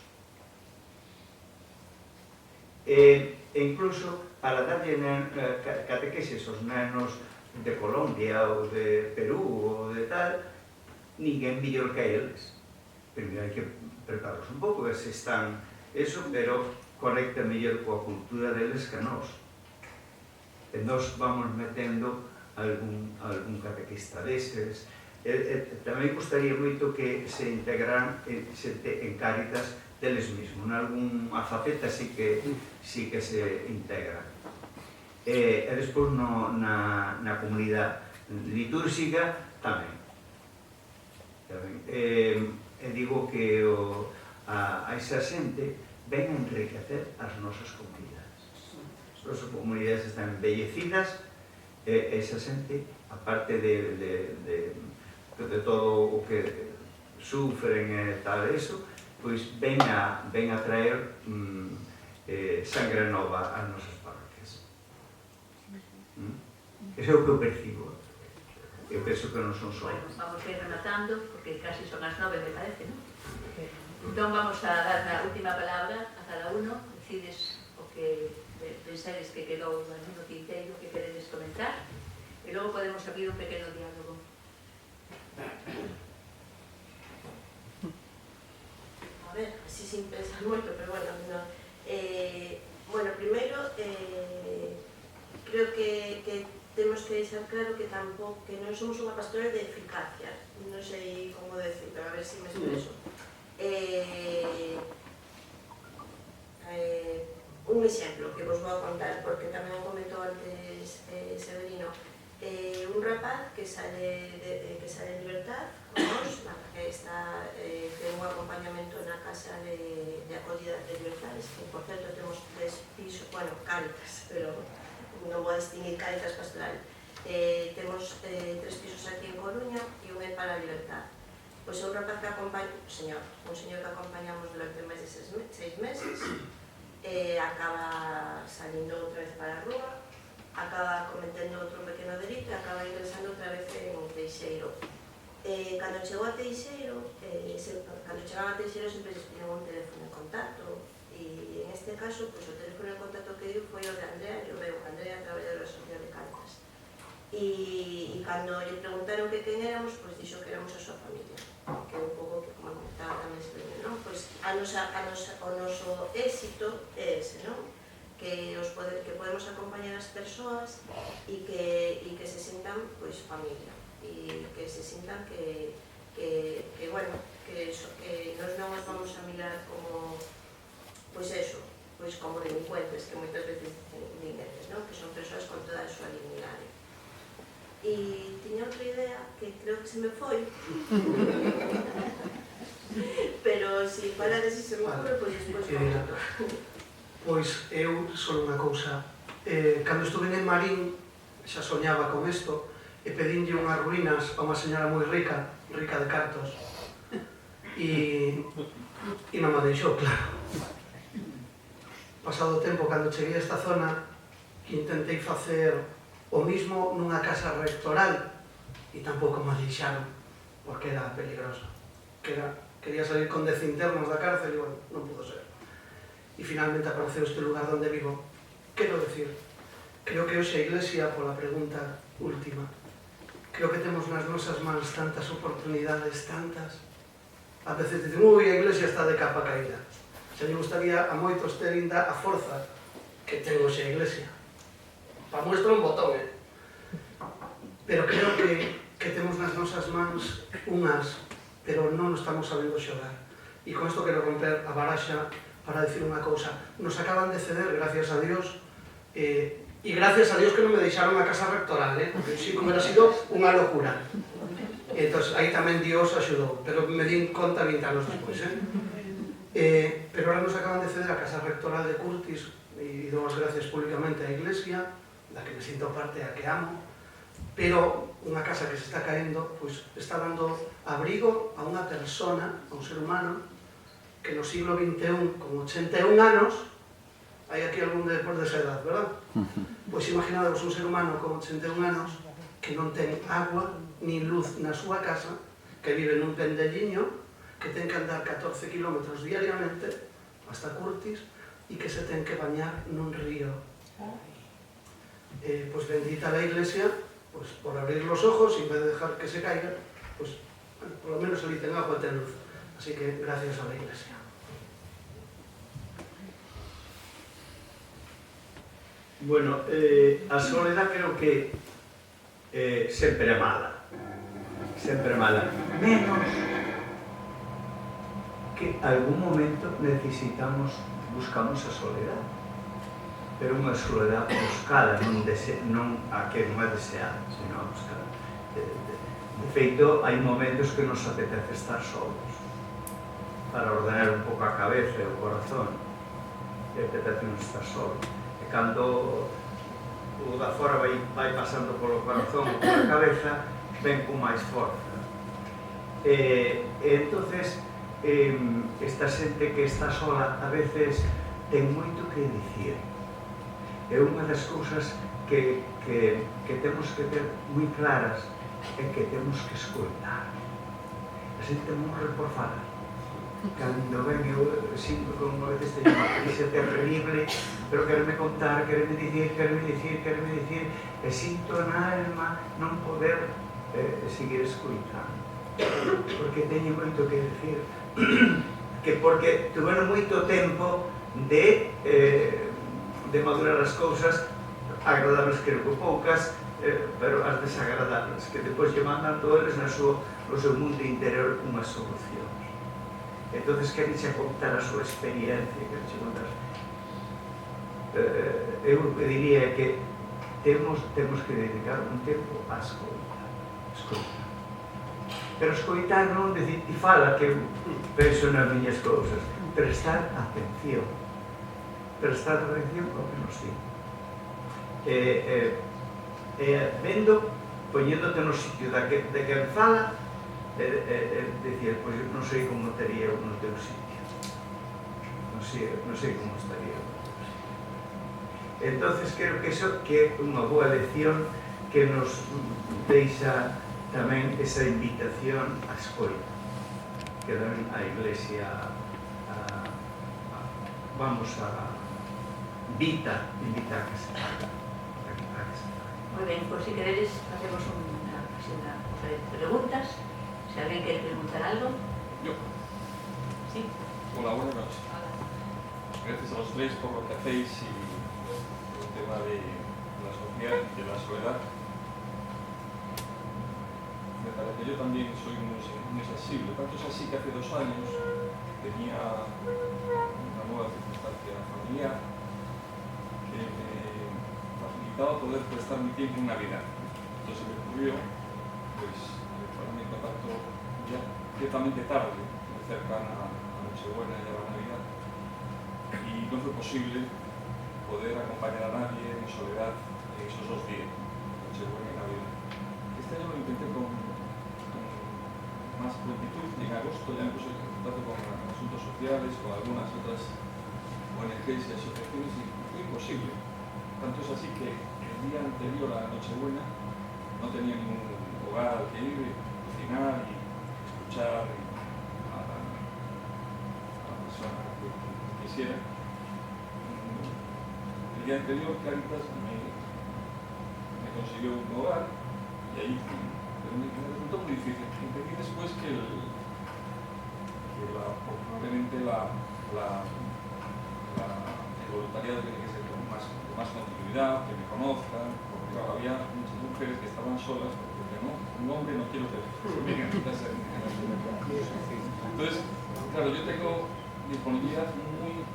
E incluso para darlle catequeses aos nenos de Colombia ou de Perú ou de tal, ninguén mellor que eles. Primeiro hai que prepararlos un pouco, ver se están eso, pero conecta mellor coa cultura deles que nós. E nós vamos metendo algún catequista destes. Tamén gustaría moito que se integraran en Cáritas deles mesmos. En algunha faceta sí que se integra. E despois na comunidade litúrxica tamén. E digo que a esa xente ven a enriquecer as nosas comunidades. As nosas comunidades están embellecidas e esa xente, aparte de todo o que sufren e tal eso, pois ven a traer sangre nova ás nosas parroquias. Eso é o que eu percibo. Eu penso que non son só. Bueno, vamos a ir rematando, porque casi son as 9, me parece, non? Entón vamos a dar a última palabra a cada uno, decides o que pensáis que quedou no tinteiro, que queredes comentar, e logo podemos abrir un pequeno diálogo. A ver, así sin pensar moito, pero bueno, bueno, primeiro, creo que temos que deixar claro que tampouco, que non somos unha pastoral de eficacia, non sei como decirlo, a ver se me expreso. Un exemplo que vos vou contar, porque tamén o comentou antes Severino, un rapaz que sale de Libertad, con nós, que ten un acompañamento na casa de acogida de Libertades, que por certo temos 3 pisos, bueno, Cáritas, pero non vou distinguir Cáritas pastoral. Temos 3 pisos aquí en Coruña e un é para a Libertad. Pois é un rapaz que acompaña, un señor que acompañamos durante máis de 6 meses, acaba salindo outra vez para a rúa, acaba cometendo outro pequeno delito e acaba ingresando outra vez en Teixeiro. Cando chegou a Teixeiro, cando chegaban a Teixeiro sempre se poñen un teléfono en contacto, e en este caso, pois, o teléfono en contacto que dio foi o de Andrea Llobeu, Andrea, traballadora social de Cáritas. E e cando lle preguntaron que quen éramos, pois dixo que éramos a súa familia, que é un pouco que como comentaba tamén Espeña, non? Pois o noso éxito é ese, non? Que podemos acompañar as persoas e que se sintan pois familia e que se sintan que bueno, que nos non os vamos a mirar como pois eso, pois como delincuentes que moitas veces din eles, non? Que son persoas con toda a súa dignidade. E tiña outra idea que creo que se me foi pero se falades e se me ocurre, pois despois comento. Pois eu só unha cousa, cando estuve en Marín xa soñaba con isto e pedinlle unhas ruínas a unha señora moi rica de cartos e non me deixou, claro. Pasado o tempo, cando cheguei a esta zona, intentei facer o mismo nunha casa rectoral e tampouco me deixaron porque era peligrosa. Quería salir con 10 internos da cárcel e bueno, non pudo ser. E finalmente apareceu este lugar onde vivo. Quero decir, creo que hoxe a Iglesia, pola pregunta última, creo que temos nas nosas mans tantas oportunidades, tantas. A veces dicen, ui, a Iglesia está de capa caída. Se lle gustaría a moitos ter ainda a forza que ten hoxe a Iglesia. Pa muestra un botón, Pero creo que temos nas nosas mans unhas, pero non estamos sabendo xogar. E con isto quero romper a baraxa para decir unha cousa. Nos acaban de ceder, gracias a Dios, e gracias a Dios que non me deixaron a casa rectoral, porque si como era sido unha locura. Entón, aí tamén Dios axudou, pero me din conta 20 anos despois, pero ahora nos acaban de ceder a casa rectoral de Curtis, e dou as gracias públicamente á Iglesia, da que me sinto parte, a que amo, pero unha casa que se está caendo, pois está dando abrigo a unha persona, a un ser humano, que no siglo XXI, con 81 anos, hai aquí algún de despois desa edad, verdad? Pois imaginadevos un ser humano con 81 anos que non ten agua ni luz na súa casa, que vive nun pendelliño, que ten que andar 14 kilómetros diariamente hasta Curtis e que se ten que bañar nun río. Pois bendita la Iglesia, pois por abrir los ojos e en vez de dejar que se caiga, pois por lo menos ali ten agua e ten luz. Así que gracias a la Iglesia. Bueno, a soledad creo que sempre é mala. Sempre é mala. Menos que algún momento buscamos a soledad. Pero unha soledad buscada, non a que non é deseada, sino a buscada. De feito, hai momentos que nos apetece estar solos para ordenar un pouco a cabeza e o corazón, e apetece non estar solo. E cando o da fora vai pasando polo corazón ou pola cabeza, ven con máis forza. E entonces, esta xente que está sola a veces ten moito que dicir. É unha das cousas que temos que ter moi claras é que temos que escoitar. A xente morre por falar. Cando ven, eu sinto como a veces teño unha crise terrible, pero quereme contar, quereme dicir, e sinto na alma non poder seguir escoitando. Porque teño moito que dicir. Porque tuveron moito tempo de madurar as cousas, agradables creo que poucas, pero as desagradables, que depois lle mandan todos eles no seu mundo interior unhas solucións. Entonces, quereche contar a súa experiencia, quereche contar. Eu diría que temos que dedicar un tempo a escoitar. Pero escoitar non decir, ti fala que eu penso nas miñas cousas, prestar atención ao que nos digo. Vendo, poñéndote no sitio de quen fala, decir, pois non sei como estaría eu no teu sitio, non sei como estaría eu no teu sitio. Entonces creo que iso que é unha boa lección que nos deixa tamén esa invitación a escoita que tamén a Iglesia vamos a invita a que se faga. Moi ben, pois se queredes facemos unha preguntas. Se alguén quere preguntar algo. Yo. Sí. Hola, buenas noches. Gracias a los tres por lo que hacéis y el tema de la sociedad y de la soledad. Me parece que yo también soy muy sensible. Tanto es así que hace 2 años tenía una nueva circunstancia familiar que me facilitaba poder prestar mi tiempo en Navidad. Entonces me ocurrió, pues, ponerme en contacto ya ciertamente tarde, muy cercana a Nochebuena y a la Navidad, y no fue posible poder acompañar a nadie en soledad en esos 2 días, Nochebuena y Navidad. Este año lo intenté con más prontitud y en agosto ya me puse en contacto con asuntos sociales, con algunas otras ONGs y asociaciones y fue imposible. Tanto es así que el día anterior a la Nochebuena no tenía ningún hogar al que ir, cocinar y escuchar a la persona que quisiera. El día anterior Cáritas me consiguió un hogar y ahí pero me resultó muy difícil. Entendí después que probablemente el voluntariado tiene que ser con más continuidad, que me conozcan, porque claro, había muchas mujeres que estaban solas, porque no, un hombre no quiero que venga a casa en la ciudad. Entonces, claro, yo tengo disponibilidad muy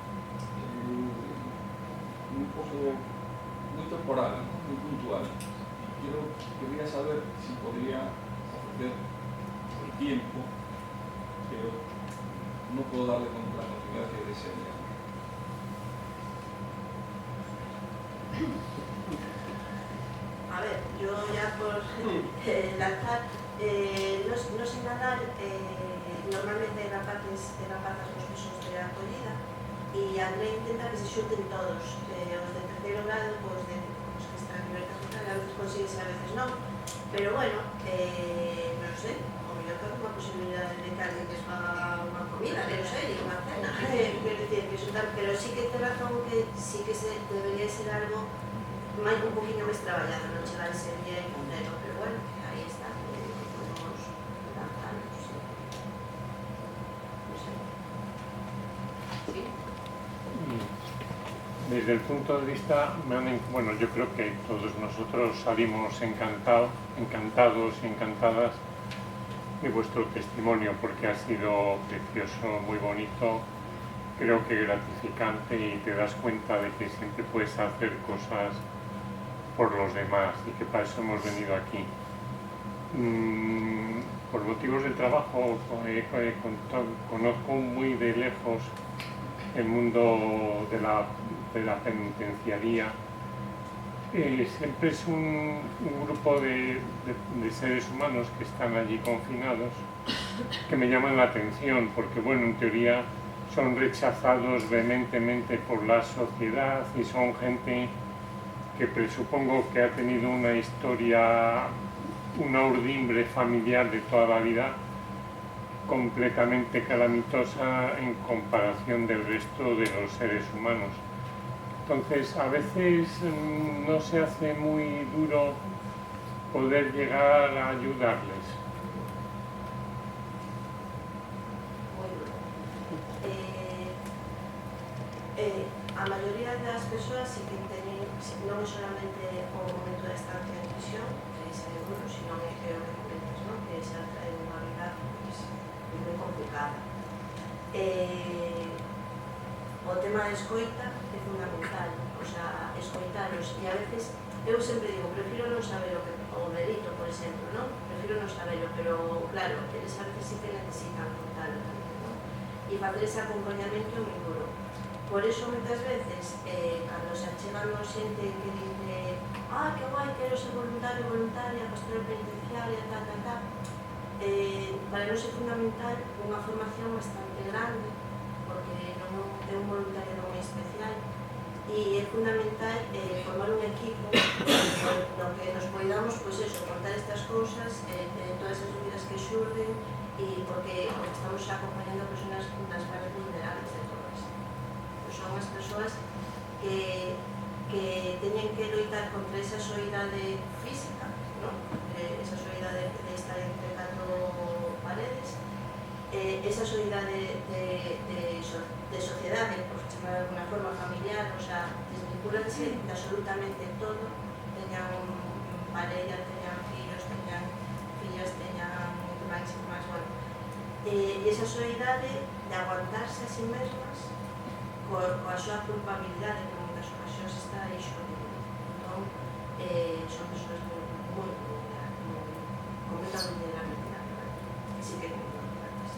temporal, muy puntual. Quería saber si podría ofrecer el tiempo, pero no puedo darle con la continuidad que desearía. A ver, yo ya por lanzar, no sé nadar, normalmente era patas los pisos de acollida y André intenta que se xunten todos, os de terceiro grado, pues de os que están en libertad total, a veces consigues a veces non, pero bueno, non sei, o mellor que unha posibilidad de que alguén les faga unha comida, pero sei, unha cena, quero dicir, que xuntar, pero sí que te razón que sí que debería ser algo máis un poquinho máis traballado, non chegar ese día en contero, pero bueno, aí está, podemos lanzar, non sei. Sí. Desde el punto de vista, bueno, yo creo que todos nosotros salimos encantados y encantadas de vuestro testimonio porque ha sido precioso, muy bonito, creo que gratificante y te das cuenta de que siempre puedes hacer cosas por los demás y que para eso hemos venido aquí. Por motivos de trabajo conozco muy de lejos el mundo de la penitenciaría. Siempre es un grupo de seres humanos que están allí confinados que me llaman la atención porque, bueno, en teoría son rechazados vehementemente por la sociedad y son gente que presupongo que ha tenido una historia, una urdimbre familiar de toda la vida completamente calamitosa en comparación del resto de los seres humanos. Entonces, a veces no se hace muy duro poder llegar a ayudarles. Moi duro. A maioría das persoas sí que teñen, non é solamente o momento da estancia en prisión, que é seguro, sino que é o que comentas, non? Que se trae unha vida moi complicada. O tema da escoita é fundamental, o sea, escoitaros, e a veces, eu sempre digo, prefiro non saber o delito, por exemplo, non? Prefiro non saberlo, pero claro, eles a veces sí que necesitan contarlo tamén, non? E facer ese acompañamento é moi duro. Por eso, moitas veces, cando se achegan xente que dice que guai, quero ser voluntaria, pastoral penitenciaria, tal, para nós é fundamental unha formación bastante grande, porque non é un voluntariado moi especial, e é fundamental formar un equipo no que nos poidamos, pois eso, contar estas cousas, todas as dúbidas que xurden, e porque estamos acompañando a persoas nas máis vulnerables de todas. Son as persoas que que teñen que loitar contra esa soidade física, ¿no? Esa soidade de estar entre 4 paredes, esa soidade de sociedade, por chamar de alguna forma familiar, o sea, desvinculanse de absolutamente todo, teñan parella, teñan fillos, teñan fillas, teñan irmáns, bueno. E esa soidade de aguantarse a si mesmas coa súa culpabilidade, que en moitas ocasións está aí xunto. Entón, son persoas moi con moita vulnerabilidade, así que non importantes.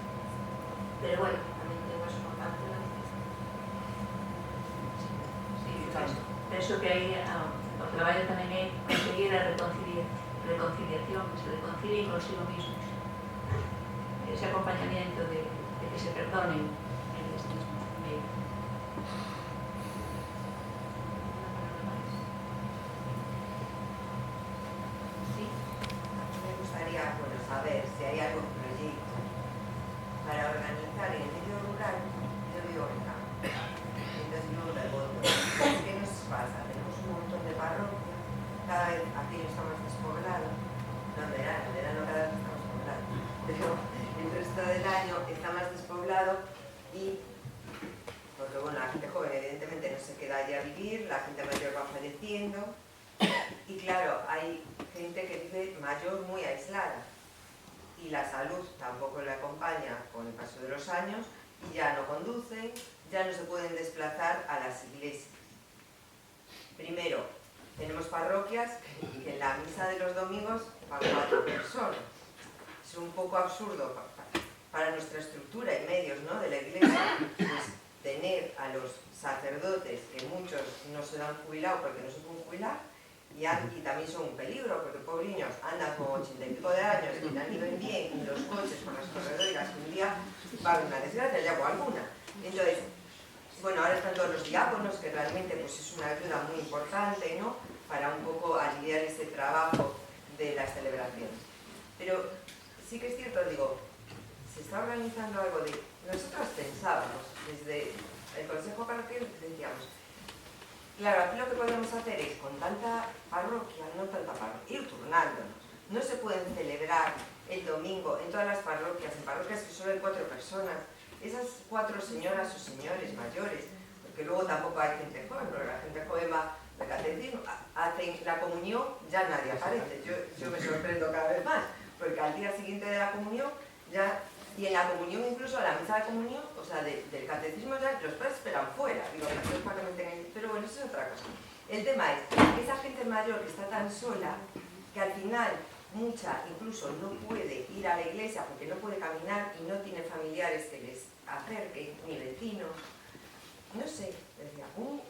Pero bueno, tamén ten a súa parte na penso que aí o traballo tamén é conseguir a reconciliación, que se reconcilien consigo mismos. Ese acompañamiento de que se perdonen eles mismos. Sí, me gustaría saber si hay algún proyecto para organizar en el medio rural. Yo vivo en campo, entonces vivo del voto. ¿Qué nos pasa? Tenemos un montón de parroquias, cada vez aquí está más despoblado, no en verano cada vez está más poblado, pero el resto del año está más despoblado y porque bueno, la gente joven evidentemente no se queda allí a vivir, la gente mayor va falleciendo y claro, hay gente que vive mayor muy aislada y la salud tampoco le acompaña con el paso de los años y ya no conducen, ya no se pueden desplazar a las iglesias. Primero, tenemos parroquias que en la misa de los domingos van 4 personas. Es un poco absurdo para nuestra estructura y medios, ¿no?, de la iglesia, pues, tener a los sacerdotes, que muchos no se han jubilado porque no se pueden jubilar, y también son un peligro, porque pobriños andan con 80 y pico de años y no viven bien, y los coches con las corredoras, que un día va a haber una desgracia, ya o alguna. Entonces, bueno, ahora están todos los diáconos, que realmente pues, es una ayuda muy importante, ¿no?, para un poco aliviar ese trabajo de las celebraciones. Pero sí que es cierto, digo, se está organizando algo de... Nosotros pensábamos, desde el Consejo Parroquial, decíamos, claro, aquí lo que podemos hacer es, con tanta parroquia, no tanta parroquia, ir turnándonos. No se pueden celebrar el domingo en todas las parroquias, en parroquias que solo hay 4 personas, esas 4 señoras o señores mayores, porque luego tampoco hay gente joven, porque la gente joven va de catecismo, hacen la comunión, ya nadie aparece. Yo me sorprendo cada vez más, porque al día siguiente de la comunión, ya, y en la comunión incluso, a la misa de comunión, o sea, del catecismo ya los padres esperan fuera, digo, para que me tengan... Pero bueno, eso es otra cosa. El tema es que esa gente mayor que está tan sola, que al final mucha incluso no puede ir a la iglesia porque no puede caminar y no tiene familiares que les acerquen, ni vecinos, no sé, decía, un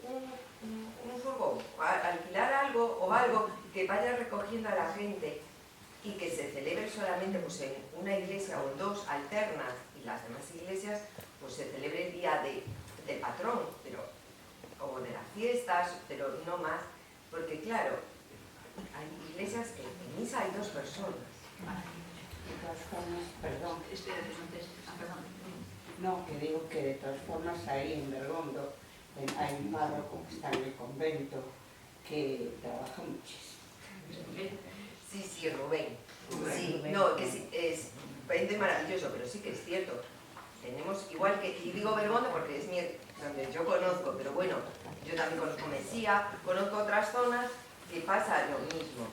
furgón, alquilar algo o algo que vaya recogiendo a la gente y que se celebre solamente pues, en una iglesia o en 2 alternas y las demás iglesias pues se celebre el día del patrón, pero, o de las fiestas, pero no más, porque claro, hay iglesias que en misa hay 2 personas. De todas formas, perdón. Perdón. No, que digo que de todas formas ahí en Bergondo hay un párroco que está en el convento que trabaja muchísimo. Sí, Rubén. Sí, no, que sí, es maravilloso, pero sí que es cierto. Tenemos, igual que, y digo Bergondo porque es donde yo conozco, pero bueno, yo también conozco Mesía, conozco otras zonas que pasa lo mismo,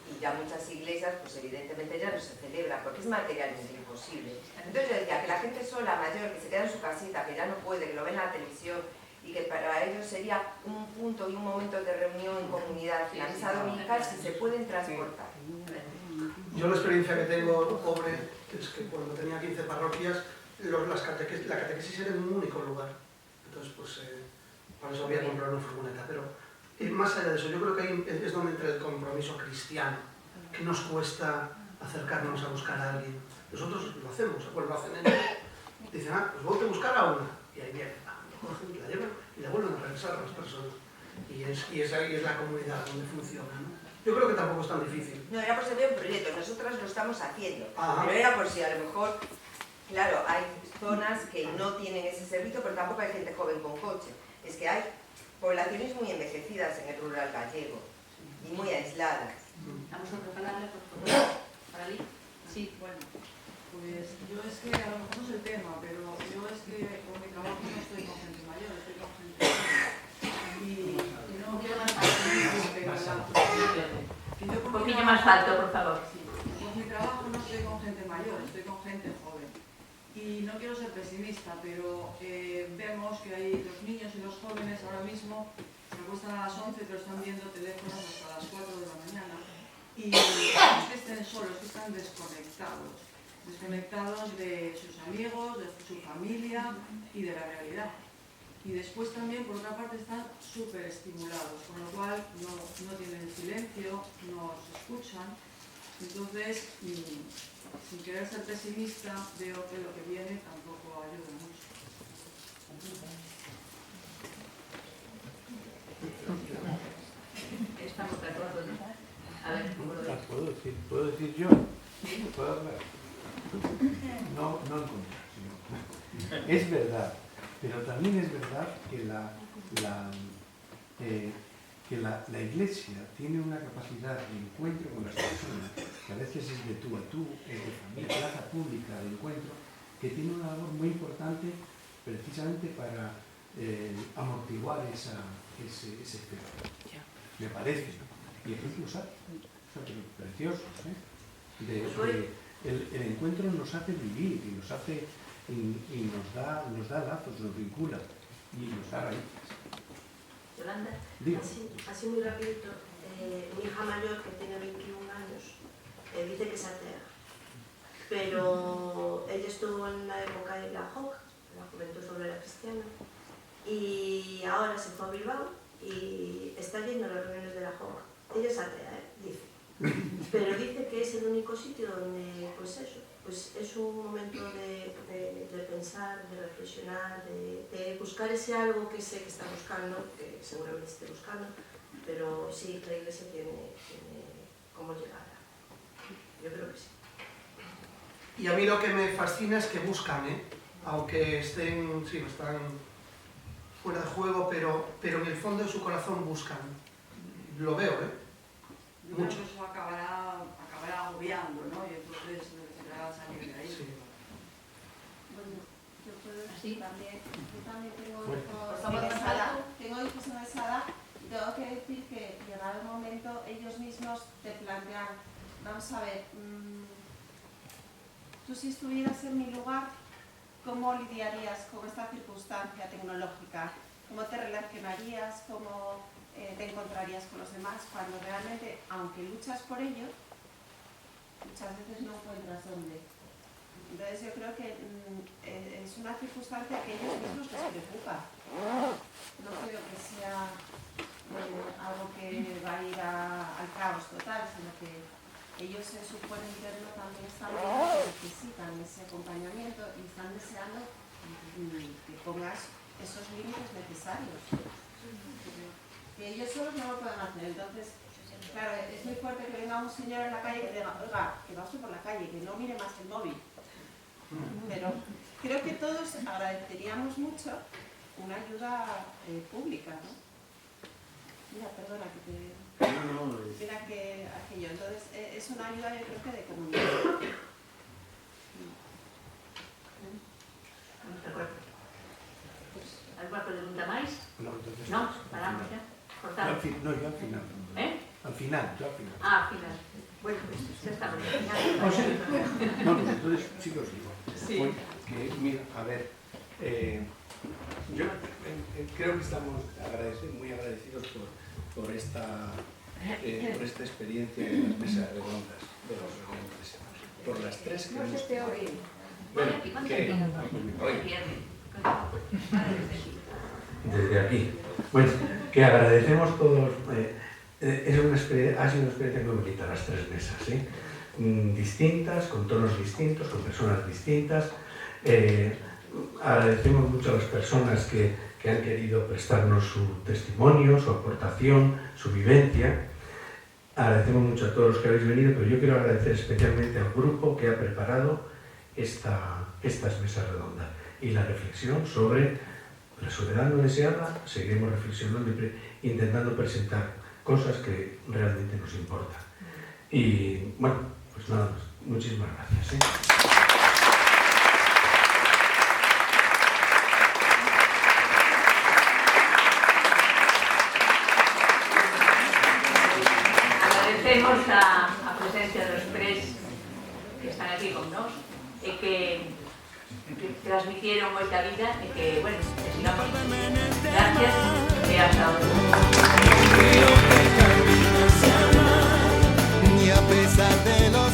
y ya muchas iglesias, pues evidentemente ya no se celebran, porque es materialmente imposible. Entonces yo decía que la gente sola, mayor, que se queda en su casita, que ya no puede, que lo ve en la televisión, y que para ellos sería un punto y un momento de reunión en comunidad, la misa dominical, si se pueden transportar. Yo la experiencia que tengo, pobre, es que cuando tenía 15 parroquias, la catequesis era en un único lugar. Entonces, pues, para eso había comprado una furgoneta. Pero más allá de eso, yo creo que ahí es donde entra el compromiso cristiano, que nos cuesta acercarnos a buscar a alguien. Nosotros lo hacemos, pues lo hacen ellos. Dicen, pues voy a buscar a una. Y ahí vienen, lo cogen y la llevan y la vuelven a regresar a las personas. Y es la comunidad donde funciona, ¿no? Yo creo que tampoco es tan difícil. No, era por si había un proyecto, nosotras lo estamos haciendo. Ajá. Pero era por si a lo mejor, claro, hay zonas que no tienen ese servicio, pero tampoco hay gente joven con coche. Es que hay poblaciones muy envejecidas en el rural gallego y muy aisladas. Vamos a prepararle, por favor, para Ali. Sí, bueno, pues yo es que a lo mejor no es el tema, pero yo es que con mi trabajo no estoy con gente mayor, estoy con gente joven. Y no quiero más un poquillo más alto, por favor. Sí. Con mi trabajo no estoy con gente mayor, estoy con gente joven. Y no quiero ser pesimista, pero vemos que hay los niños y los jóvenes ahora mismo se acuestan a las 11 pero están viendo teléfonos hasta las 4 de la mañana. Y no es que estén solos, que están desconectados de sus amigos, de su familia y de la realidad. Y después también, por otra parte, están súper estimulados, con lo cual no tienen silencio, no se escuchan. Entonces, sin querer ser pesimista, veo que lo que viene tampoco ayuda mucho. Estamos de acuerdo, ¿no? A ver, ¿Puedo decir yo? ¿Puedo hablar? No en contra, sino... Es verdad, pero también es verdad que la Iglesia tiene una capacidad de encuentro con las personas, que a veces es de tú a tú, es de familia, plaza pública de encuentro, que tiene una labor muy importante precisamente para amortiguar ese efecto. Me parece. Y ejemplos hay, preciosos, el encuentro nos hace vivir y nos da lazos, nos vincula y nos da raíces. Yolanda, así muy rapidito, mi hija mayor, que tiene 21 años, dice que es atea, pero ella estuvo en la época de la JOC, la Juventud Obrera Cristiana, y ahora se fue a Bilbao y está yendo a las reuniones de la JOC. Ella es atea, dice, pero dice que es el único sitio donde, pues eso, pues es un momento de pensar, de reflexionar, de buscar ese algo que sé que está buscando, que seguramente esté buscando, pero sí, la Iglesia tiene cómo llegar. Yo creo que sí. Y a mí lo que me fascina es que buscan, aunque están fuera de juego, pero en el fondo de su corazón buscan. Lo veo, Yo creo que eso acabará agobiando, ¿no? Y entonces necesitará salir de ahí. Sí. Bueno, yo puedo decir también, yo también tengo hijos en esa edad y tengo que decir que llegado el momento ellos mismos te plantean, vamos a ver, tú si estuvieras en mi lugar, ¿cómo lidiarías con esta circunstancia tecnológica? ¿Cómo te relacionarías? ¿Cómo te encontrarías con los demás? Cuando realmente, aunque luchas por ello, muchas veces no encuentras dónde. Entonces yo creo que es una circunstancia que ellos mismos les preocupa. No creo que sea algo que va a ir al caos total, sino que ellos en su fuero interno también están viendo que necesitan ese acompañamiento y están deseando que pongas esos límites necesarios. Que ellos solos no lo pueden hacer. Entonces, claro, es muy fuerte que venga un señor en la calle y que diga, oiga, que va usted por la calle, que no mire más el móvil. Pero creo que todos agradeceríamos mucho una ayuda pública, ¿no? Mira, perdona que te... Mira que aquello. Entonces, es una ayuda, yo creo que de comunidad. De acuerdo. ¿Alguna pregunta más? No, entonces... No, paramos ya. Cortamos. No, yo al final. Al final. Ah, al final. Bueno, pues ya estamos al final. No, entonces sí que os digo. Sí. Que, mira, a ver, yo creo que estamos muy agradecidos por esta experiencia de las mesas redondas, de los redondos, por las tres que hemos... Bueno, desde aquí. Bueno, que agradecemos todos. Ha sido una experiencia muy bonita las tres mesas, distintas, con tonos distintos, con personas distintas. Agradecemos mucho a las personas que han querido prestarnos su testimonio, su aportación, su vivencia. Agradecemos mucho a todos los que habéis venido, pero yo quiero agradecer especialmente al grupo que ha preparado estas mesas redondas y la reflexión sobre la soledad no deseada, seguiremos reflexionando y intentando presentar cosas que realmente nos importan. Y bueno, pues nada más. Muchísimas gracias. Agradecemos a presencia dos tres que están aquí con nós e que transmitieron moita vida e que, bueno, que sigamos. Gracias e hasta ahora. Y a pesar de los